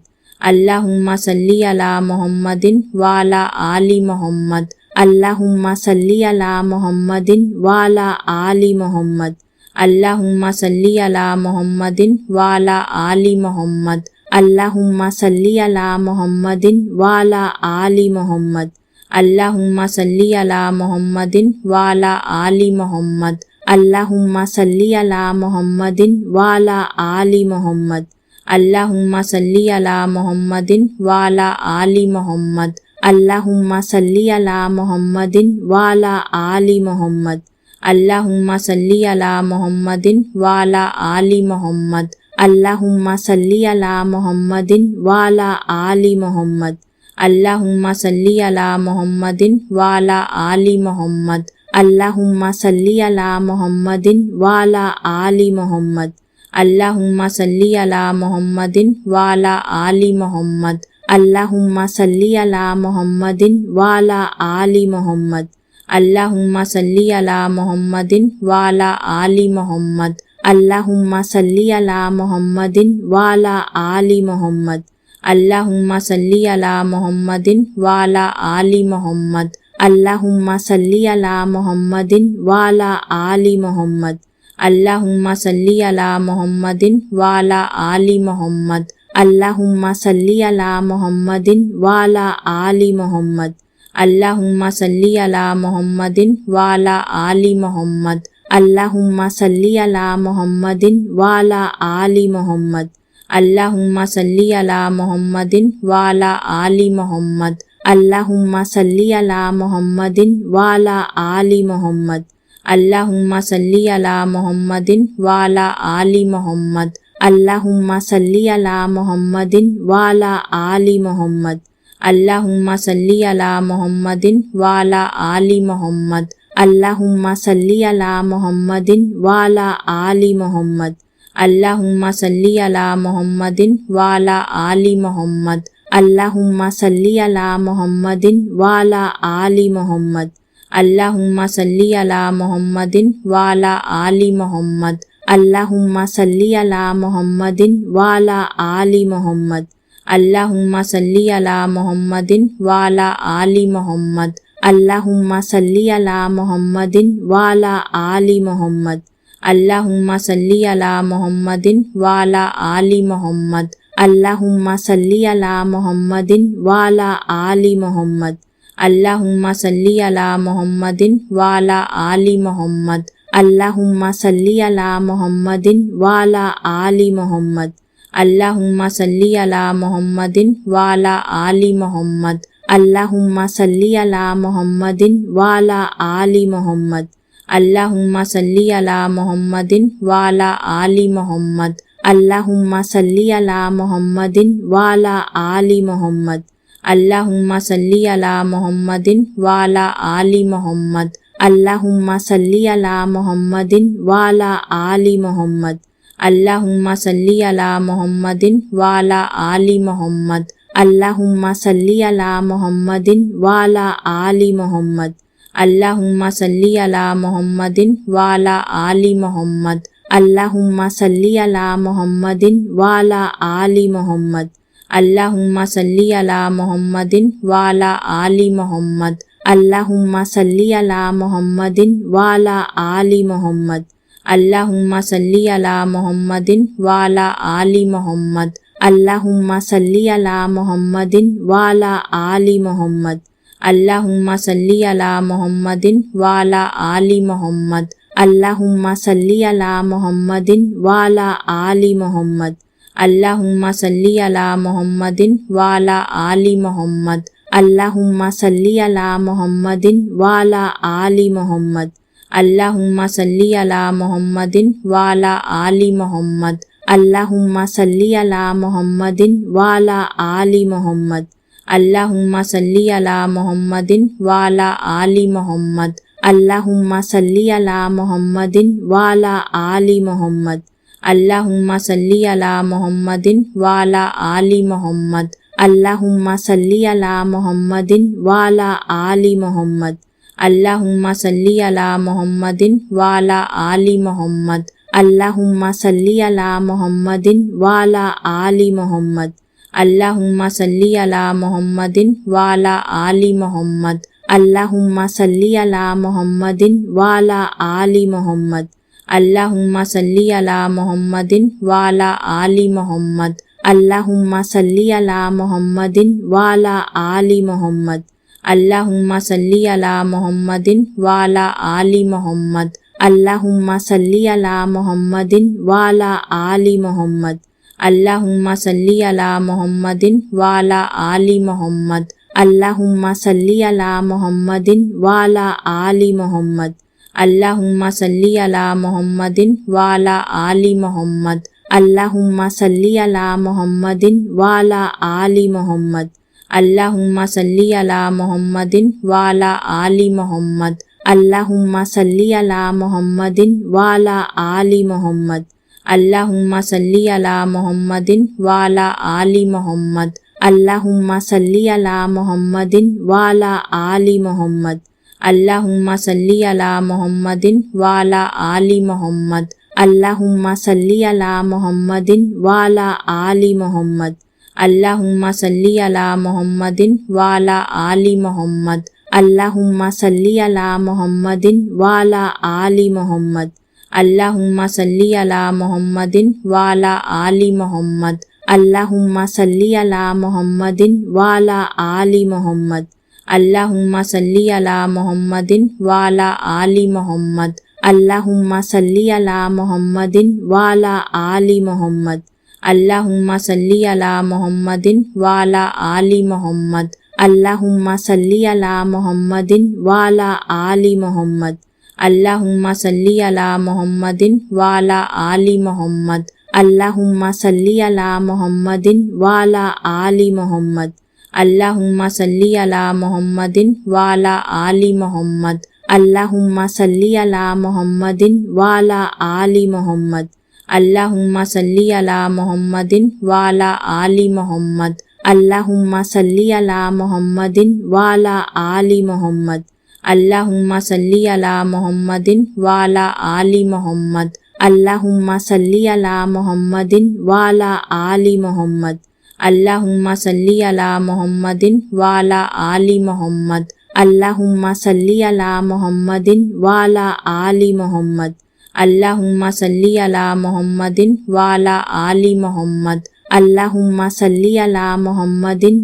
अल्लाहुम्मा सल्ली अला मुहम्मदिन वाला आली मुहम्मद। अल्लाहुम्मा सल्ली अला मुहम्मदिन वाला आली मुहम्मद। अल्लाहुम्मा सल्ली अला मुहम्मदिन वाला आली मुहम्मद। अल्लाहुम्मा सल्ली अला मुहम्मदिन वाला आली मुहम्मद। अल्लाहुम्मा सल्ली अला मुहम्मदिन वाला आली मुहम्मद। अल्लाहुम्मा सल्ली अला मुहम्मदिन वाला आली मुहम्मद। अल्लाहुम्मा सल्ली अला मुहम्मदिन वाला आली मुहम्मद। अल्लाहुम्मा सल्ली अला मुहम्मदिन वाला आली मुहम्मद। अल्लाहुम्मा सल्ली अला मुहम्मदिन वाला आली मुहम्मद। अल्लाहुम्मा सल्ली अला मुहम्मदिन वाला आली मुहम्मद। अल्लाहुम्मा सल्ली अला मुहम्मदिन वाला आली मुहम्मद। अल्लाहुम्मा सल्ली अला मुहम्मदिन वाला आली मुहम्मद। अल्लाहुम्मा सल्ली अला मुहम्मदिन वाला आली मुहम्मद। अल्लाहुम्मा सल्ली अला मुहम्मदिन वाला आली मुहम्मद। अल्लाहुम्मा सल्ली अला मुहम्मदिन वाला आली मुहम्मद। अल्लाहुम्मा सल्ली अला मुहम्मदिन वाला आली मुहम्मद। अल्लाहुम्मा सल्ली अला मुहम्मदिन वाला आली मुहम्मद। अल्लाहुम्मा सल्ली अला मुहम्मदिन वाला आली मुहम्मद। अल्लाहुम्मा सल्ली अला मुहम्मदिन वाला आली मुहम्मद। अल्लाहुम्मा सल्ली अला मुहम्मदिन वाला आली मुहम्मद। अल्लाहुम्मा सल्ली अला मुहम्मदिन वाला आली मुहम्मद। अल्लाहुम्मा सल्ली अला मुहम्मदिन वाला आली मुहम्मद। अल्लाहुम्मा सल्ली अला मुहम्मदिन वाला आली मुहम्मद। अल्लाहुम्मा सल्ली अला मुहम्मदिन वाला आली मुहम्मद। अल्लाहुम्मा सल्ली अला मुहम्मदिन वाला आली मुहम्मद। अल्लाहुम्मा सल्ली अला मुहम्मदिन वाला आली मुहम्मद। अल्लाहुम्मा सल्ली अला मुहम्मदिन वाला आली मुहम्मद। अल्लाहुम्मा सल्ली अला मुहम्मदिन वाला आली मुहम्मद। अल्लाहुम्मा सल्ली अला मुहम्मदिन वाला आली मुहम्मद। अल्लाहुम्मा सल्ली अला मुहम्मदिन वाला आली मुहम्मद। अल्लाहुम्मा सल्ली अला मुहम्मदिन वाला आली मुहम्मद। अल्लाहुम्मा सल्ली अला मुहम्मदिन वाला आली मुहम्मद। अल्लाहुम्मा सल्ली अला मुहम्मदिन वाला आली मुहम्मद। अल्लाहुम्मा सल्ली अला मुहम्मदिन वाला आली मुहम्मद। अल्लाहुम्मा सल्ली अला मुहम्मदिन वाला आली मुहम्मद। अल्लाहुम्मा सल्ली अला मुहम्मदिन वाला आली मुहम्मद। अल्लाहुम्मा सल्ली अला मुहम्मदिन वाला आली मुहम्मद। अल्लाहुम्मा सल्ली अला मुहम्मदिन वाला आली मुहम्मद। अल्लाहुम्मा सल्ली अला मुहम्मदिन वाला आली मुहम्मद। अल्लाहुम्मा सल्ली अला मुहम्मदिन वाला आली मुहम्मद। अल्लाहुम्मा सल्ली अला मुहम्मदिन वाला आली मुहम्मद। अल्लाहुम्मा सल्ली अला मुहम्मदिन वाला आली मुहम्मद। अल्लाहुम्मा सल्ली अला मुहम्मदिन वाला आली मुहम्मद। अल्लाहुम्मा सल्ली अला मुहम्मदिन वाला आली मुहम्मद। अल्लाहुम्मा सल्ली अला मुहम्मदिन वाला आली मुहम्मद। अल्लाहुम्मा सल्ली अला मुहम्मदिन वाला आली मुहम्मद। अल्लाहुम्मा सल्ली अला मुहम्मदिन वाला आली मुहम्मद। अल्लाहुम्मा सल्ली अला मुहम्मदिन वाला आली मुहम्मद। अल्लाहुम्मा सल्ली अला मुहम्मदिन वाला आली मुहम्मद। अल्लाहुम्मा सल्ली अला मुहम्मदिन वाला आली मुहम्मद। अल्लाहुम्मा सल्ली अला मुहम्मदिन वाला आली मुहम्मद। अल्लाहुम्मा सल्ली अला मुहम्मदिन वाला आली मुहम्मद। अल्लाहुम्मा सल्ली अला मुहम्मदिन वाला आली मुहम्मद। अल्लाहुम्मा सल्ली अला मुहम्मदिन वाला आली मुहम्मद। अल्लाहुम्मा सल्ली अला मुहम्मदिन वाला आली मुहम्मद। अल्लाहुम्मा सल्ली अला मुहम्मदिन वाला आली मुहम्मद। अल्लाहुम्मा सल्ली अला मुहम्मदिन वाला आली मुहम्मद। अल्लाहुम्मा सल्ली अला मुहम्मदिन वाला आली मुहम्मद। अल्लाहुम्मा सल्ली अला मुहम्मदिन वाला आली मुहम्मद। अल्लाहुम्मा सल्ली अला मुहम्मदिन वाला आली मुहम्मद। अल्लाहुम्मा सल्ली अला मुहम्मदिन वाला आली मुहम्मद। अल्लाहुम्मा सल्ली अला मुहम्मदिन वाला आली मुहम्मद। अल्लाहुम्मा सल्ली अला मुहम्मदिन वाला आली मुहम्मद। अल्लाहुम्मा सल्ली अला मुहम्मदिन वाला आली मुहम्मद। अल्लाहुम्मा सल्ली अला मुहम्मदिन वाला आली मुहम्मद। अल्लाहुम्मा सल्ली अला मुहम्मदिन वाला आली मुहम्मद। अल्लाहुम्मा सल्ली अला मुहम्मदिन वाला आली मुहम्मद। अल्लाहुम्मा सल्ली अला मुहम्मदिन वाला आली मुहम्मद। अल्लाहुम्मा सल्ली अला मुहम्मदिन वाला आली मुहम्मद। अल्लाहुम्मा सल्ली अला मुहम्मदिन वाला आली मुहम्मद। अल्लाहुम्मा सल्ली अला मुहम्मदिन वाला आली मुहम्मद। अल्लाहुम्मा सल्ली अला मुहम्मदिन वाला आली मुहम्मद। अल्लाहुम्मा सल्ली अला मुहम्मदिन वाला आली मुहम्मद। अल्लाहुम्मा सल्ली अला मुहम्मदिन वाला आली मुहम्मद। अल्लाहुम्मा सल्ली अला मुहम्मदिन वाला आली मुहम्मद। अल्लाहुम्मा सल्ली अला मुहम्मदिन वाला आली मुहम्मद। अल्लाहुम्मा सल्ली अला मुहम्मदिन वाला आली मुहम्मद। अल्लाहुम्मा सल्ली अला मुहम्मदिन वाला आली मुहम्मद। अल्लाहुम्मा सल्ली अला मुहम्मदिन वाला आली मुहम्मद। अल्लाहुम्मा सल्ली अला मुहम्मदिन वाला आली मुहम्मद। अल्लाहुम्मा सल्ली अला मुहम्मदिन वाला आली मुहम्मद। अल्लाहुम्मा सल्ली अला मुहम्मदिन वाला आली मुहम्मद। अल्लाहुम्मा सल्ली अला मुहम्मदिन वाला आली मुहम्मद। अल्लाहुम्मा सल्ली अला मुहम्मदिन वाला आली मुहम्मद। अल्लाहुम्मा सल्ली अला मुहम्मदिन वाला आली मुहम्मद। अल्लाहुम्मा सल्ली अला मुहम्मदिन वाला आली मुहम्मद। अल्लाहुम्मा सल्ली अला मुहम्मदिन वाला आली मुहम्मद। अल्लाहुम्मा सल्ली अला मुहम्मदिन वाला आली मुहम्मद। अल्लाहुम्मा सल्ली अला मुहम्मदिन वाला आली मुहम्मद। अल्लाहुम्मा सल्ली अला मुहम्मदिन वाला आली मुहम्मद। अल्लाहुम्मा सल्ली अला मुहम्मदिन वाला आली मुहम्मद। अल्लाहुम्मा सल्ली अला मुहम्मदिन वाला आली मुहम्मद। अल्लाहुम्मा सल्ली अला मुहम्मदिन वाला आली मुहम्मद। अल्लाहुम्मा सल्ली अला मुहम्मदिन वाला आली मुहम्मद। अल्लाहुम्मा सल्ली अला मुहम्मदिन वाला आली मुहम्मद। अल्लाहुम्मा सल्ली अला मुहम्मदिन वाला आली मुहम्मद। अल्लाहुम्मा सल्ली अला मुहम्मदिन वाला आली मुहम्मद। अल्लाहुम्मा सल्ली अला मुहम्मदिन वाला आली मुहम्मद। अल्लाहुम्मा सल्ली अला मुहम्मदिन वाला आली मुहम्मद। अल्लाहुम्मा सल्ली अला मुहम्मदिन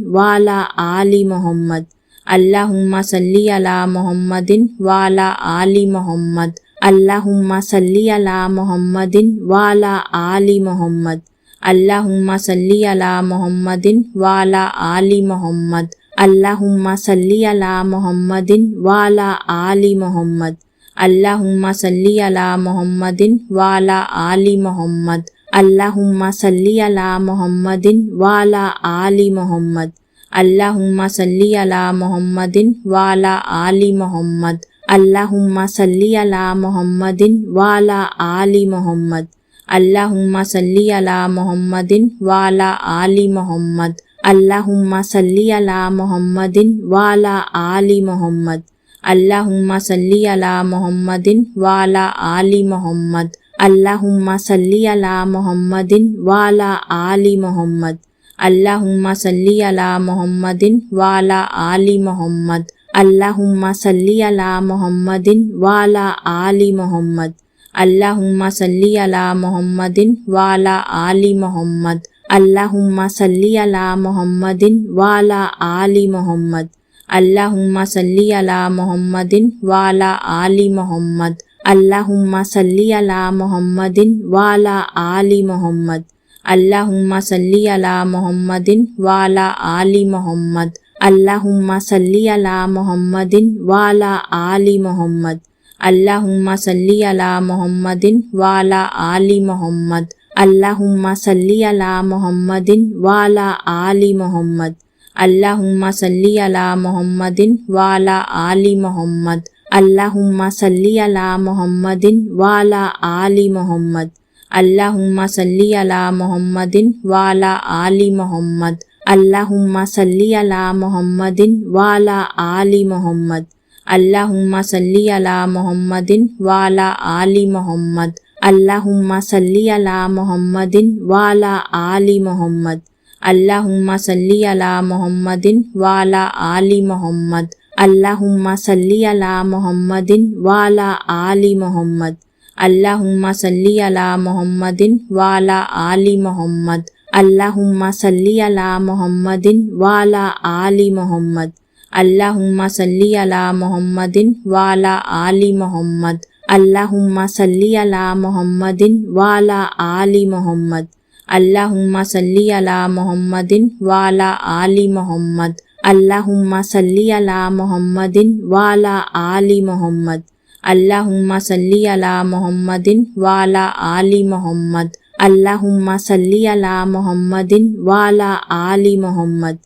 वाला आली मुहम्मद। अल्लाहुम्मा सल्ली अला मुहम्मदिन वाला आली मुहम्मद। अल्लाहुम्मा सल्ली अला मुहम्मदिन वाला आली मुहम्मद। अल्लाहुम्मा सल्ली अला मुहम्मदिन वाला आली मुहम्मद। अल्लाहुम्मा सल्ली अला मुहम्मदिन वाला आली मुहम्मद। अल्लाहुम्मा सल्ली अला मुहम्मदिन वाला आली मुहम्मद। अल्लाहुम्मा सल्ली अला मुहम्मदिन वाला आली मुहम्मद। अल्लाहुम्मा सल्ली अला मुहम्मदिन वाला आली मुहम्मद। अल्लाहुम्मा सल्ली अला मुहम्मदिन वाला आली मुहम्मद। अल्लाहुम्मा सल्ली अला मुहम्मदिन वाला आली मुहम्मद। अल्लाहुम्मा सल्ली अला मुहम्मदिन वाला आली मुहम्मद। अल्लाहुम्मा सल्ली अला मुहम्मदिन वाला आली मुहम्मद। अल्लाहुम्मा सल्ली अला मुहम्मदिन वाला आली मुहम्मद। अल्लाहुम्मा सल्ली अला मुहम्मदिन वाला आली मुहम्मद। अल्लाहुम्मा सल्ली अला मुहम्मदिन वाला आली मुहम्मद। अल्लाहुम्मा सल्ली अला मुहम्मदिन वाला आली मुहम्मद। अल्लाहुम्मा सल्ली अला मुहम्मदिन वाला आली मुहम्मद। अल्लाहुम्मा सल्ली अला मुहम्मदिन वाला आली मुहम्मद। अल्लाहुम्मा सल्ली अला मुहम्मदिन वाला आली मुहम्मद। अल्लाहुम्मा सल्ली अला मुहम्मदिन वाला आली मुहम्मद। अल्लाहुम्मा सल्ली अला मुहम्मदिन वाला आली मुहम्मद। अल्लाहुम्मा सल्ली अला मुहम्मदिन वाला आली मुहम्मद। अल्लाहुम्मा सल्ली अला मुहम्मदिन वाला आली मुहम्मद। अल्लाहुम्मा सल्ली अला मुहम्मदिन वाला आली मुहम्मद। अल्लाहुम्मा सल्ली अला मुहम्मदिन वाला आली मुहम्मद। अल्लाहुम्मा सल्ली अला मुहम्मदिन वाला आली मुहम्मद। अल्लाहुम्मा सल्ली अला मुहम्मदिन वाला आली मुहम्मद। अल्लाहुम्मा सल्ली अला मुहम्मदिन वाला आली मुहम्मद। अल्लाहुम्मा सल्ली अला मुहम्मदिन वाला आली मुहम्मद। अल्लाहुम्मा सल्ली अला मुहम्मदिन वाला आली मुहम्मद। अल्लाहुम्मा सल्ली अला मुहम्मदिन वाला आली मुहम्मद। अल्लाहुम्मा सल्ली अला मुहम्मदिन वाला आली मुहम्मद। अल्लाहुम्मा सल्ली अला मुहम्मदिन वाला आली मुहम्मद। अल्लाहुम्मा सल्ली अला मुहम्मदिन वाला आली मुहम्मद। अल्लाहुम्मा सल्ली अला मुहम्मदिन वाला आली मुहम्मद। अल्लाहुम्मा सल्ली अला मुहम्मदिन वाला आली मुहम्मद। अल्लाहुम्मा सल्ली अला मुहम्मदिन वाला आली मुहम्मद। अल्लाहुम्मा सल्ली अला मुहम्मदिन वाला आली मुहम्मद। अल्लाहुम्मा सल्ली अला मुहम्मदिन वाला आली मुहम्मद। अल्लाहुम्मा सल्ली अला मुहम्मदिन वाला आली मुहम्मद। अल्लाहुम्मा सल्ली अला मुहम्मदिन वाला आली मुहम्मद।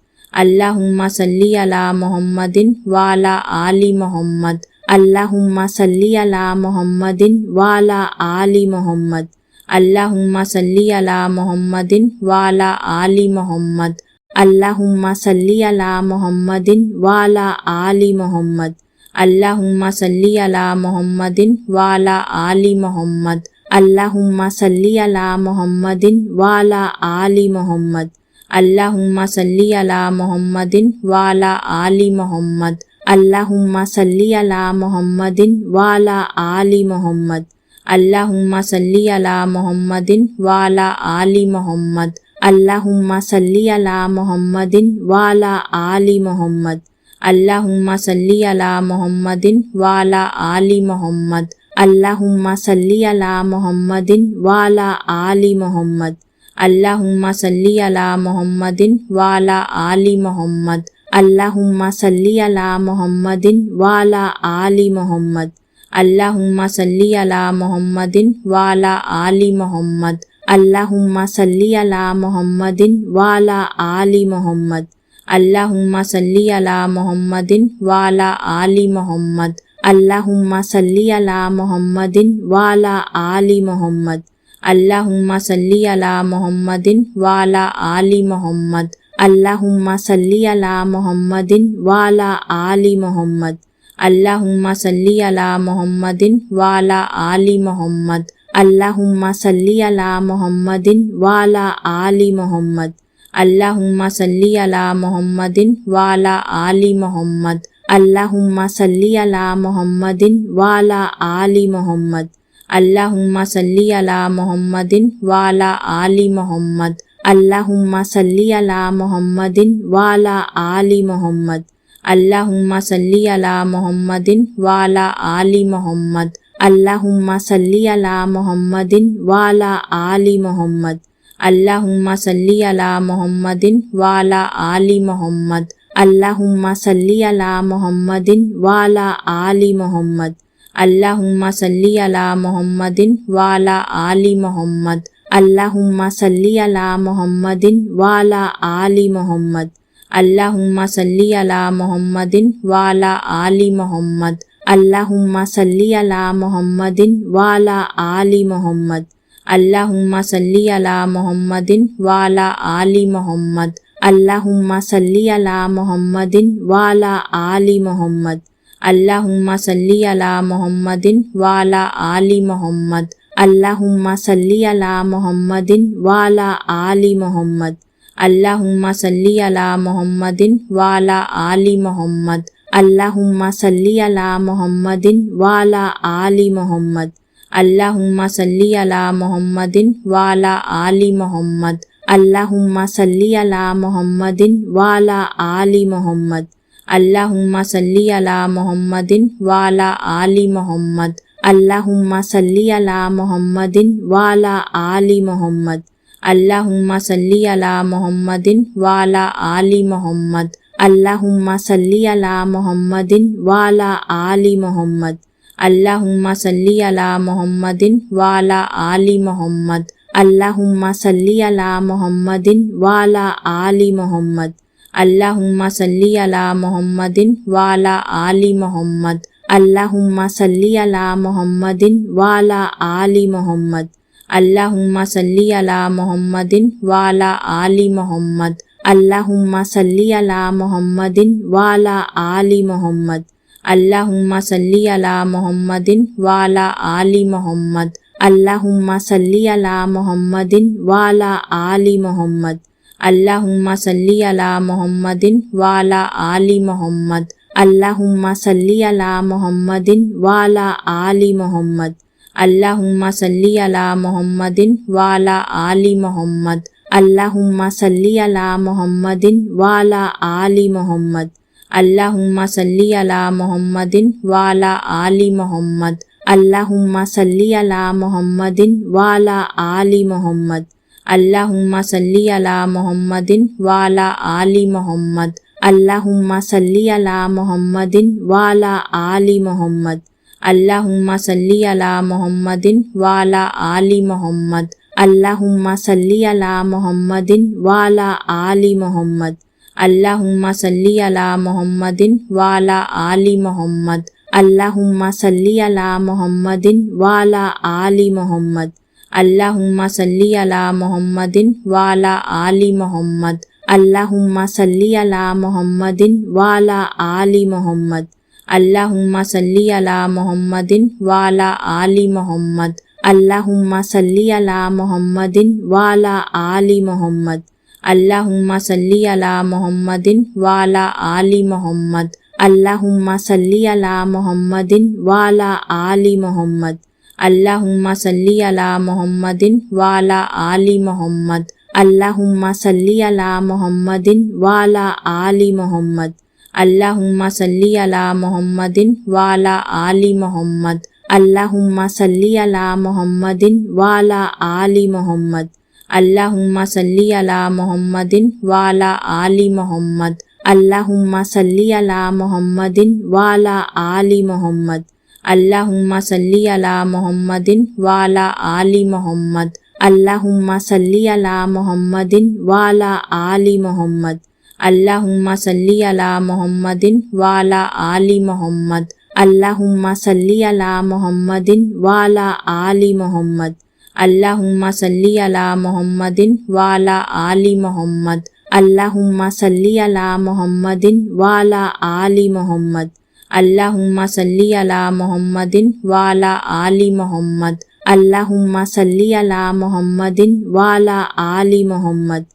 अल्लाहुम्मा सल्ली अला मुहम्मदिन वाला आली मुहम्मद। अल्लाहुम्मा सल्ली अला मुहम्मदिन वाला आली मुहम्मद। अल्लाहुम्मा सल्ली अला मुहम्मदिन वाला आली मुहम्मद। अल्लाहुम्मा सल्ली अला मुहम्मदिन वाला आली मुहम्मद। अल्लाहुम्मा सल्ली अला मुहम्मदिन वाला आली मुहम्मद। अल्लाहुम्मा सल्ली अला मुहम्मदिन वाला आली मुहम्मद। अल्लाहुम्मा सल्ली अला मुहम्मदिन वाला आली मुहम्मद। अल्लाहुम्मा सल्ली अला मुहम्मदिन वाला आली मुहम्मद। अल्लाहुम्मा सल्ली अला मुहम्मदिन वाला आली मुहम्मद। अल्लाहुम्मा सल्ली अला मुहम्मदिन वाला आली मुहम्मद। अल्लाहुम्मा सल्ली अला मुहम्मदिन वाला आली मुहम्मद। अल्लाहुम्मा सल्ली अला मुहम्मदिन वाला आली मुहम्मद। अल्लाहुम्मा सल्ली अला मुहम्मदिन वाला आली मुहम्मद। अल्लाहुम्मा सल्ली अला मुहम्मदिन वाला आली मुहम्मद। अल्लाहुम्मा सल्ली अला मुहम्मदिन वाला आली मुहम्मद। अल्लाहुम्मा सल्ली अला मुहम्मदिन वाला आली मुहम्मद। अल्लाहुम्मा सल्ली अला मुहम्मदिन वाला आली मुहम्मद। अल्लाहुम्मा सल्ली अला मुहम्मदिन वाला आली मुहम्मद। अल्लाहुम्मा सल्ली अला मुहम्मदिन वाला आली मुहम्मद। अल्लाहुम्मा सल्ली अला मुहम्मदिन वाला आली मुहम्मद। अल्लाहुम्मा सल्ली अला मुहम्मदिन वाला आली मुहम्मद। अल्लाहुम्मा सल्ली अला मुहम्मदिन वाला आली मुहम्मद। अल्लाहुम्मा सल्ली अला मुहम्मदिन वाला आली मुहम्मद। अल्लाहुम्मा सल्ली अला मुहम्मदिन वाला आली मुहम्मद। अल्लाहुम्मा सल्ली अला मुहम्मदिन वाला आली मुहम्मद। अल्लाहुम्मा सल्ली अला मुहम्मदिन वाला आली मुहम्मद। अल्लाहुम्मा सल्ली अला मुहम्मदिन वाला आली मुहम्मद। अल्लाहुम्मा सल्ली अला मुहम्मदिन वाला आली मुहम्मद। अल्लाहुम्मा सल्ली अला मुहम्मदिन वाला आली मुहम्मद। अल्लाहुम्मा सल्ली अला मुहम्मदिन वाला आली मुहम्मद। अल्लाहुम्मा सल्ली अला मुहम्मदिन वाला आली मुहम्मद। अल्लाहुम्मा सल्ली अला मुहम्मदिन वाला आली मुहम्मद। अल्लाहुम्मा सल्ली अला मुहम्मदिन वाला आली मुहम्मद। अल्लाहुम्मा सल्ली अला मुहम्मदिन वाला आली मुहम्मद। अल्लाहुम्मा सल्ली अला मुहम्मदिन वाला आली मुहम्मद। अल्लाहुम्मा सल्ली अला मुहम्मदिन वाला आली मुहम्मद। अल्लाहुम्मा सल्ली अला मुहम्मदिन वाला आली मुहम्मद। अल्लाहुम्मा सल्ली अला मुहम्मदिन वाला आली मुहम्मद। अल्लाहुम्मा सल्ली अला मुहम्मदिन वाला आली मुहम्मद। अल्लाहुम्मा सल्ली अला मुहम्मदिन वाला आली मुहम्मद। अल्लाहुम्मा सल्ली अला मुहम्मदिन वाला आली मुहम्मद। अल्लाहुम्मा सल्ली अला मुहम्मदिन वाला आली मुहम्मद। अल्लाहुम्मा सल्ली अला मुहम्मदिन वाला आली मुहम्मद। अल्लाहुम्मा सल्ली अला मुहम्मदिन वाला आली मुहम्मद। अल्लाहुम्मा सल्ली अला मुहम्मदिन वाला आली मुहम्मद। अल्लाहुम्मा सल्ली अला मुहम्मदिन वाला आली मुहम्मद। अल्लाहुम्मा सल्ली अला मुहम्मदिन वाला आली मुहम्मद। अल्लाहुम्मा सल्ली अला मुहम्मदिन वाला आली मुहम्मद। अल्लाहुम्मा सल्ली अला मुहम्मदिन वाला आली मुहम्मद। अल्लाहुम्मा सल्ली अला मुहम्मदिन वाला आली मुहम्मद। अल्लाहुम्मा सल्ली अला मुहम्मदिन वाला आली मुहम्मद। अल्लाहुम्मा सल्ली अला मुहम्मदिन वाला आली मुहम्मद। अल्लाहुम्मा सल्ली अला मुहम्मदिन वाला आली मुहम्मद। अल्लाहुम्मा सल्ली अला मुहम्मदिन वाला आली मुहम्मद। अल्लाहुम्मा सल्ली अला मुहम्मदिन वाला आली मुहम्मद। अल्लाहुम्मा सल्ली अला मुहम्मदिन वाला आली मुहम्मद। अल्लाहुम्मा सल्ली अला मुहम्मदिन वाला आली मुहम्मद। अल्लाहुम्मा सल्ली अला मुहम्मदिन वाला आली मुहम्मद। अल्लाहुम्मा सल्ली अला मुहम्मदिन वाला आली मुहम्मद। अल्लाहुम्मा सल्ली अला मुहम्मदिन वाला आली मुहम्मद। अल्लाहुम्मा सल्ली अला मुहम्मदिन वाला आली मुहम्मद। अल्लाहुम्मा सल्ली अला मुहम्मदिन वाला आली मुहम्मद। अल्लाहुम्मा सल्ली अला मुहम्मदिन वाला आली मुहम्मद। अल्लाहुम्मा सल्ली अला मुहम्मदिन वाला आली मुहम्मद। अल्लाहुम्मा सल्ली अला मुहम्मदिन वाला आली मुहम्मद। अल्लाहुम्मा सल्ली अला मुहम्मदिन वाला आली मुहम्मद। अल्लाहुम्मा सल्ली अला मुहम्मदिन वाला आली मुहम्मद। अल्लाहुम्मा सल्ली अला मुहम्मदिन वाला आली मुहम्मद। अल्लाहुम्मा सल्ली अला मुहम्मदिन वाला आली मुहम्मद। अल्लाहुम्मा सल्ली अला मुहम्मदिन वाला आली मुहम्मद। अल्लाहुम्मा सल्ली अला मुहम्मदिन वाला आली मुहम्मद। अल्लाहुम्मा सल्ली अला मुहम्मदिन वाला आली मुहम्मद। अल्लाहुम्मा सल्ली अला मुहम्मदिन वाला आली मुहम्मद। अल्लाहुम्मा सल्ली अला मुहम्मदिन वाला आली मुहम्मद। अल्लाहुम्मा सल्ली अला मुहम्मदिन वाला आली मुहम्मद। अल्लाहुम्मा सल्ली अला मुहम्मदिन वाला आली मुहम्मद। अल्लाहुम्मा सल्ली अला मुहम्मदिन वाला आली मुहम्मद। अल्लाहुम्मा सल्ली अला मुहम्मदिन वाला आली मुहम्मद। अल्लाहुम्मा सल्ली अला मुहम्मदिन वाला आली मुहम्मद। अल्लाहुम्मा सल्ली अला मुहम्मदिन वाला आली मुहम्मद। अल्लाहुम्मा सल्ली अला मुहम्मदिन वाला आली मुहम्मद। अल्लाहुम्मा सल्ली अला मुहम्मदिन वाला आली मुहम्मद। अल्लाहुम्मा सल्ली अला मुहम्मदिन वाला आली मुहम्मद। अल्लाहुम्मा सल्ली अला मुहम्मदिन वाला आली मुहम्मद। अल्लाहुम्मा सल्ली अला मुहम्मदिन वाला आली मुहम्मद।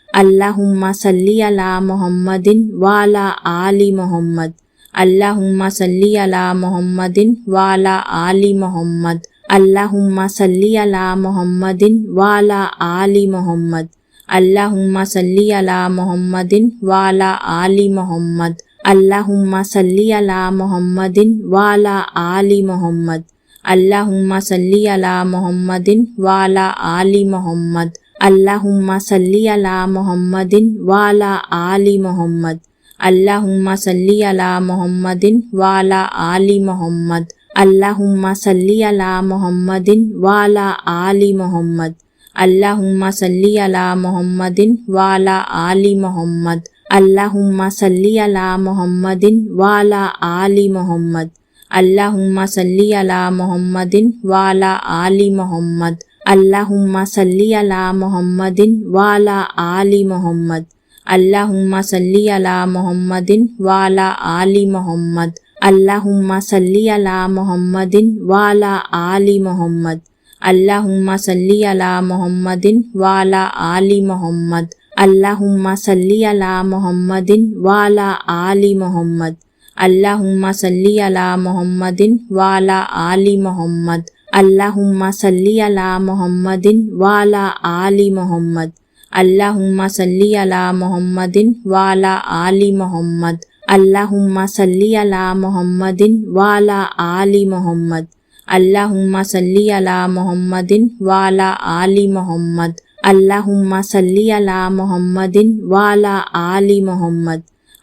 अल्लाहुम्मा सल्ली अला मुहम्मदिन वाला आली मुहम्मद। अल्लाहुम्मा सल्ली अला मुहम्मदिन वाला आली मुहम्मद। अल्लाहुम्मा सल्ली अला मुहम्मदिन वाला आली मुहम्मद। अल्लाहुम्मा सल्ली अला मुहम्मदिन वाला आली मुहम्मद। अल्लाहुम्मा सल्ली अला मुहम्मदिन वाला आली मुहम्मद। अल्लाहुम्मा सल्ली अला मुहम्मदिन वाला आली मुहम्मद। अल्लाहुम्मा सल्ली अला मुहम्मदिन वाला आली मुहम्मद। अल्लाहुम्मा सल्ली अला मुहम्मदिन वाला आली मुहम्मद। अल्लाहुम्मा सल्ली अला मुहम्मदिन वाला आली मुहम्मद। अल्लाहुम्मा सल्ली अला मुहम्मदिन वाला आली मुहम्मद। अल्लाहुम्मा सल्ली अला मुहम्मदिन वाला आली मुहम्मद। अल्लाहुम्मा सल्ली अला मुहम्मदिन वाला आली मोहम्मद। अल्लाहुम्मा सल्ली अला मुहम्मदिन वाला आली मोहम्मद। अल्लाहुम्मा सल्ली अला मुहम्मदिन वाला आली मोहम्मद। अल्लाहुम्मा सल्ली अला मुहम्मदिन वाला आली मोहम्मद। अल्लाहुम्मा सल्ली अला मुहम्मदिन वाला आली मोहम्मद। अल्लाहुम्मा सल्ली अला मुहम्मदिन वाला आली मोहम्मद। अल्लाहुम्मा सल्ली अला मुहम्मदिन वाला आली मोहम्मद। अल्लाहुम्मा सल्ली अला मुहम्मदिन वाला आली मोहम्मद। अल्लाहुम्मा सल्ली अला मुहम्मदिन वाला आली मोहम्मद। अल्लाहुम्मा सल्ली अला मुहम्मदिन वाला आली मोहम्मद। अल्लाहुम्मा सल्ली अला मुहम्मदिन वाला आली मोहम्मद।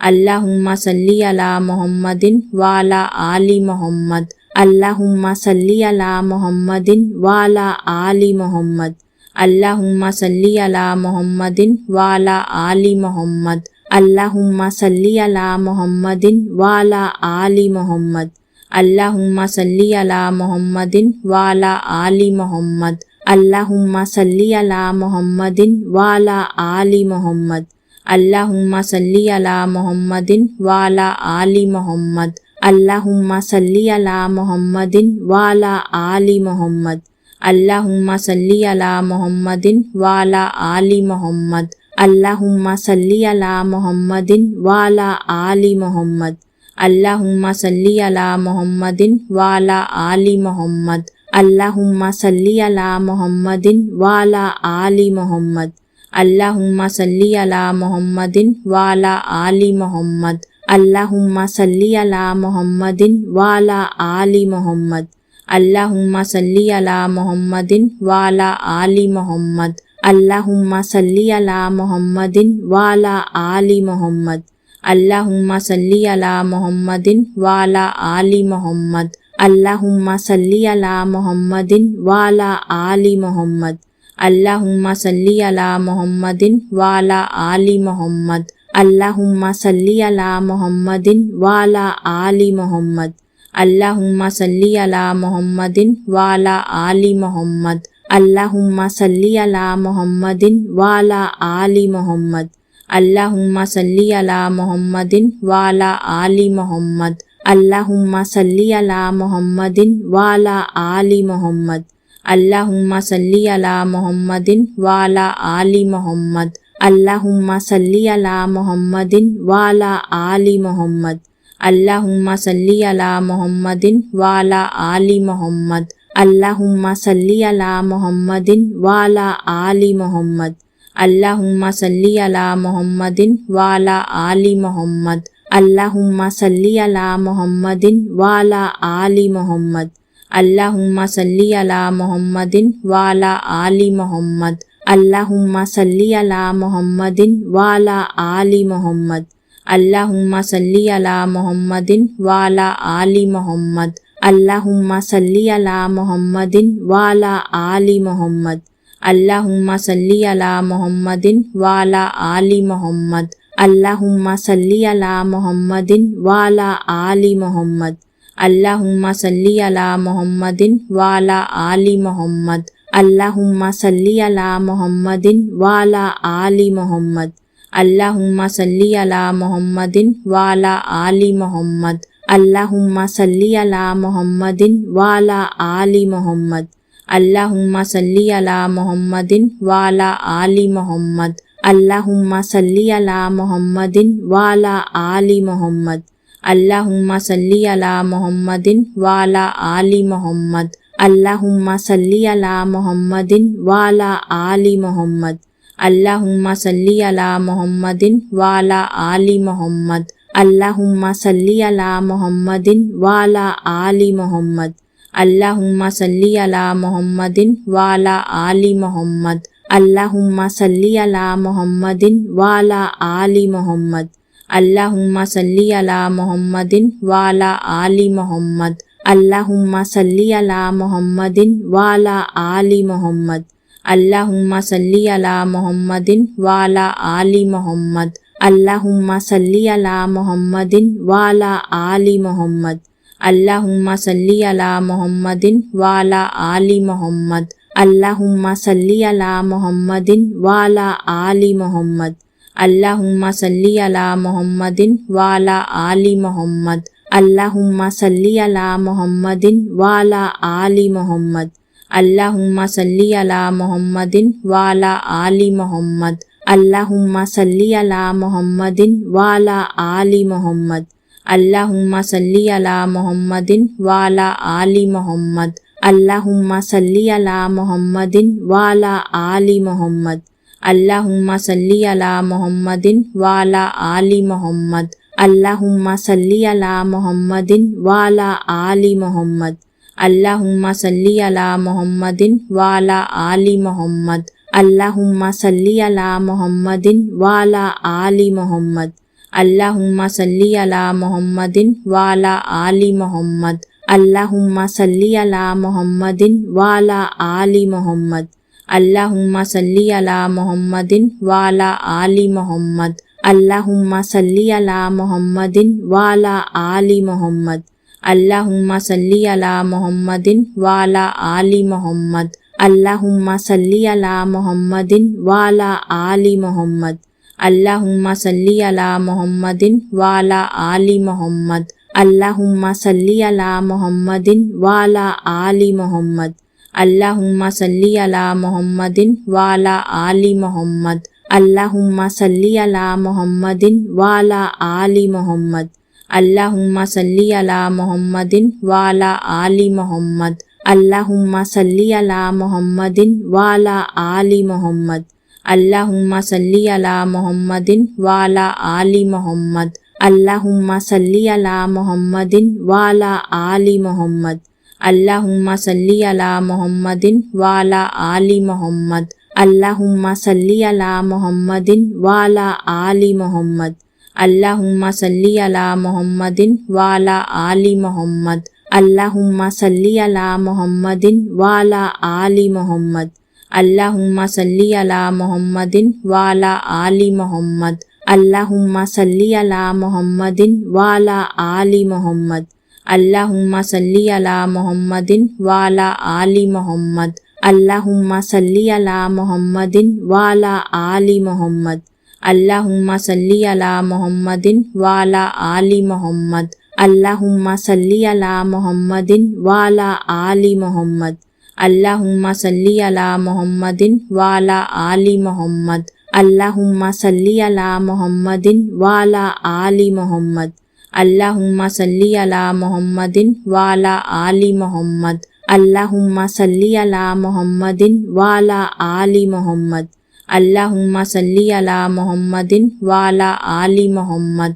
अल्लाहुम्मा सल्ली अला मुहम्मदिन वाला आली मोहम्मद। अल्लाहुम्मा सल्ली अला मुहम्मदिन वाला आली मोहम्मद। अल्लाहुम्मा सल्ली अला मुहम्मदिन वाला आली मोहम्मद। अल्लाहुम्मा सल्ली अला मुहम्मदिन वाला आली मोहम्मद। अल्लाहुम्मा सल्ली अला मुहम्मदिन वाला आली मोहम्मद। अल्लाहुम्मा सल्ली अला मुहम्मदिन वाला आली मोहम्मद। अल्लाहुम्मा सल्ली अला मुहम्मदिन वाला आली मोहम्मद। अल्लाहुम्मा सल्ली अला मुहम्मदिन वाला आली मोहम्मद। अल्लाहुम्मा सल्ली अला मुहम्मदिन वाला आली मोहम्मद। अल्लाहुम्मा सल्ली अला मुहम्मदिन वाला आली मोहम्मद। अल्लाहुम्मा सल्ली अला मुहम्मदिन वाला आली मोहम्मद। अल्लाहुम्मा सल्ली अला मुहम्मदिन वाला आली मोहम्मद। अल्लाहुम्मा सल्ली अला मुहम्मदिन वाला आली मोहम्मद। अल्लाहुम्मा सल्ली अला मुहम्मदिन वाला आली मोहम्मद। अल्लाहुम्मा सल्ली अला मुहम्मदिन वाला आली मोहम्मद। अल्लाहुम्मा सल्ली अला मुहम्मदिन वाला आली मोहम्मद। अल्लाहुम्मा सल्ली अला मुहम्मदिन वाला आली मोहम्मद। अल्लाहुम्मा सल्ली अला मुहम्मदिन वाला आली मोहम्मद। अल्लाहुम्मा सल्ली अला मुहम्मदिन वाला आली मोहम्मद। अल्लाहुम्मा सल्ली अला मुहम्मदिन वाला आली मोहम्मद। अल्लाहुम्मा सल्ली अला मुहम्मदिन वाला आली मोहम्मद। अल्लाहुम्मा सल्ली अला मुहम्मदिन वाला आली मोहम्मद। अल्लाहुम्मा सल्ली अला मुहम्मदिन वाला आली मोहम्मद। अल्लाहुम्मा सल्ली अला मुहम्मदिन वाला आली मोहम्मद। अल्लाहुम्मा सल्ली अला मुहम्मदिन वाला आली मोहम्मद। अल्लाहुम्मा सल्ली अला मुहम्मदिन वाला आली मोहम्मद। अल्लाहुम्मा सल्ली अला मुहम्मदिन वाला आली मोहम्मद। अल्लाहुम्मा सल्ली अला मुहम्मदिन वाला आली मोहम्मद। अल्लाहुम्मा सल्ली अला मुहम्मदिन वाला आली मोहम्मद। अल्लाहुम्मा सल्ली अला मुहम्मदिन वाला आली मोहम्मद। अल्लाहुम्मा सल्ली अला मुहम्मदिन वाला आली मोहम्मद। अल्लाहुम्मा सल्ली अला मुहम्मदिन वाला आली मोहम्मद। अल्लाहुम्मा सल्ली अला मुहम्मदिन वाला आली मोहम्मद। अल्लाहुम्मा सल्ली अला मुहम्मदिन वाला आली मोहम्मद। अल्लाहुम्मा सल्ली अला मुहम्मदिन वाला आली मोहम्मद। अल्लाहुम्मा सल्ली अला मुहम्मदिन वाला आली मोहम्मद। अल्लाहुम्मा सल्ली अला मुहम्मदिन वाला आली मोहम्मद। अल्लाहुम्मा सल्ली अला मुहम्मदिन वाला आली मोहम्मद। अल्लाहुम्मा सल्ली अला मुहम्मदिन वाला आली मोहम्मद। अल्लाहुम्मा सल्ली अला मुहम्मदिन वाला आली मोहम्मद। अल्लाहुम्मा सल्ली अला मुहम्मदिन वाला आली मोहम्मद। अल्लाहुम्मा सल्ली अला मुहम्मदिन वाला आली मोहम्मद। अल्लाहुम्मा सल्ली अला मुहम्मदिन वाला आली मोहम्मद। अल्लाहुम्मा सल्ली अला मुहम्मदिन वाला आली मोहम्मद। अल्लाहुम्मा सल्ली अला मुहम्मदिन वाला आली मोहम्मद। अल्लाहुम्मा सल्ली अला मुहम्मदिन वाला आली मोहम्मद। अल्लाहुम्मा सल्ली अला मुहम्मदिन वाला आली मोहम्मद। अल्लाहुम्मा सल्ली अला मुहम्मदिन वाला आली मोहम्मद। अल्लाहुम्मा सल्ली अला मुहम्मदिन वाला आली मोहम्मद। अल्लाहुम्मा सल्ली अला मुहम्मदिन वाला आली मोहम्मद। अल्लाहुम्मा सल्ली अला मुहम्मदिन वाला आली मोहम्मद। अल्लाहुम्मा सल्ली अला मुहम्मदिन वाला आली मोहम्मद। अल्लाहुम्मा सल्ली अला मुहम्मदिन वाला आली मोहम्मद। अल्लाहुम्मा सल्ली अला मुहम्मदिन वाला आली मुहम्मद। अल्लाहुम्मा सल्ली अला मुहम्मदिन वाला आली मुहम्मद। अल्लाहुम्मा सल्ली अला मुहम्मदिन वाला आली मुहम्मद। अल्लाहुम्मा सल्ली अला मुहम्मदिन वाला आली मुहम्मद। अल्लाहुम्मा सल्ली अला मुहम्मदिन वाला आली मुहम्मद। अल्लाहुम्मा सल्ली अला मुहम्मदिन वाला आली मुहम्मद। अल्लाहुम्मा सल्ली अला मुहम्मदिन वाला आली मुहम्मद। अल्लाहुम्मा सल्ली अला मुहम्मदिन वाला आली मुहम्मद। अल्लाहुम्मा सल्ली अला मुहम्मदिन वाला आली मुहम्मद। अल्लाहुम्मा सल्ली अला मुहम्मदिन वाला आली मुहम्मद। अल्लाहुम्मा सल्ली अला मुहम्मदिन वाला आली मुहम्मद। अल्लाहुम्मा सल्ली अला मुहम्मदिन वाला आली मुहम्मद। अल्लाहुम्मा सल्ली अला मुहम्मदिन वाला आली मुहम्मद। अल्लाहुम्मा सल्ली अला मुहम्मदिन वाला आली मुहम्मद। अल्लाहुम्मा सल्ली अला मुहम्मदिन वाला आली मुहम्मद। अल्लाहुम्मा सल्ली अला मुहम्मदिन वाला आली मुहम्मद। अल्लाहुम्मा सल्ली अला मुहम्मदिन वाला आली मुहम्मद। अल्लाहुम्मा सल्ली अला मुहम्मदिन वाला आली मुहम्मद। अल्लाहुम्मा सल्ली अला मुहम्मदिन वाला आली मुहम्मद। अल्लाहुम्मा सल्ली अला मुहम्मदिन वाला आली मुहम्मद। अल्लाहुम्मा सल्ली अला मुहम्मदिन वाला आली मुहम्मद। अल्लाहुम्मा सल्ली अला मुहम्मदिन वाला आली मुहम्मद। अल्लाहुम्मा सल्ली अला मुहम्मदिन वाला आली मुहम्मद। अल्लाहुम्मा सल्ली अला मुहम्मदिन वाला आली मुहम्मद। अल्लाहुम्मा सल्ली अला मुहम्मदिन वाला आली मुहम्मद। अल्लाहुम्मा सल्ली अला मुहम्मदिन वाला आली मुहम्मद। अल्लाहुम्मा सल्ली अला मुहम्मदिन वाला आली मुहम्मद। अल्लाहुम्मा सल्ली अला मुहम्मदिन वाला आली मुहम्मद। अल्लाहुम्मा सल्ली अला मुहम्मदिन वाला आली मुहम्मद। अल्लाहुम्मा सल्ली अला मुहम्मदिन वाला आली मुहम्मद। अल्लाहुम्मा सल्ली अला मुहम्मदिन वाला आली मुहम्मद। अल्लाहुम्मा सल्ली अला मुहम्मदिन वाला आली मुहम्मद। अल्लाहुम्मा सल्ली अला मुहम्मदिन वाला आली मुहम्मद। अल्लाहुम्मा सल्ली अला मुहम्मदिन वाला आली मुहम्मद। अल्लाहुम्मा सल्ली अला मुहम्मदिन वाला आली मुहम्मद। अल्लाहुम्मा सल्ली अला मुहम्मदिन वाला आली मुहम्मद। अल्लाहुम्मा सल्ली अला मुहम्मदिन वाला आली मुहम्मद। अल्लाहुम्मा सल्ली अला मुहम्मदिन वाला आली मुहम्मद। अल्लाहुम्मा सल्ली अला मुहम्मदिन वाला आली मुहम्मद। अल्लाहुम्मा सल्ली अला मुहम्मदिन वाला आली मुहम्मद।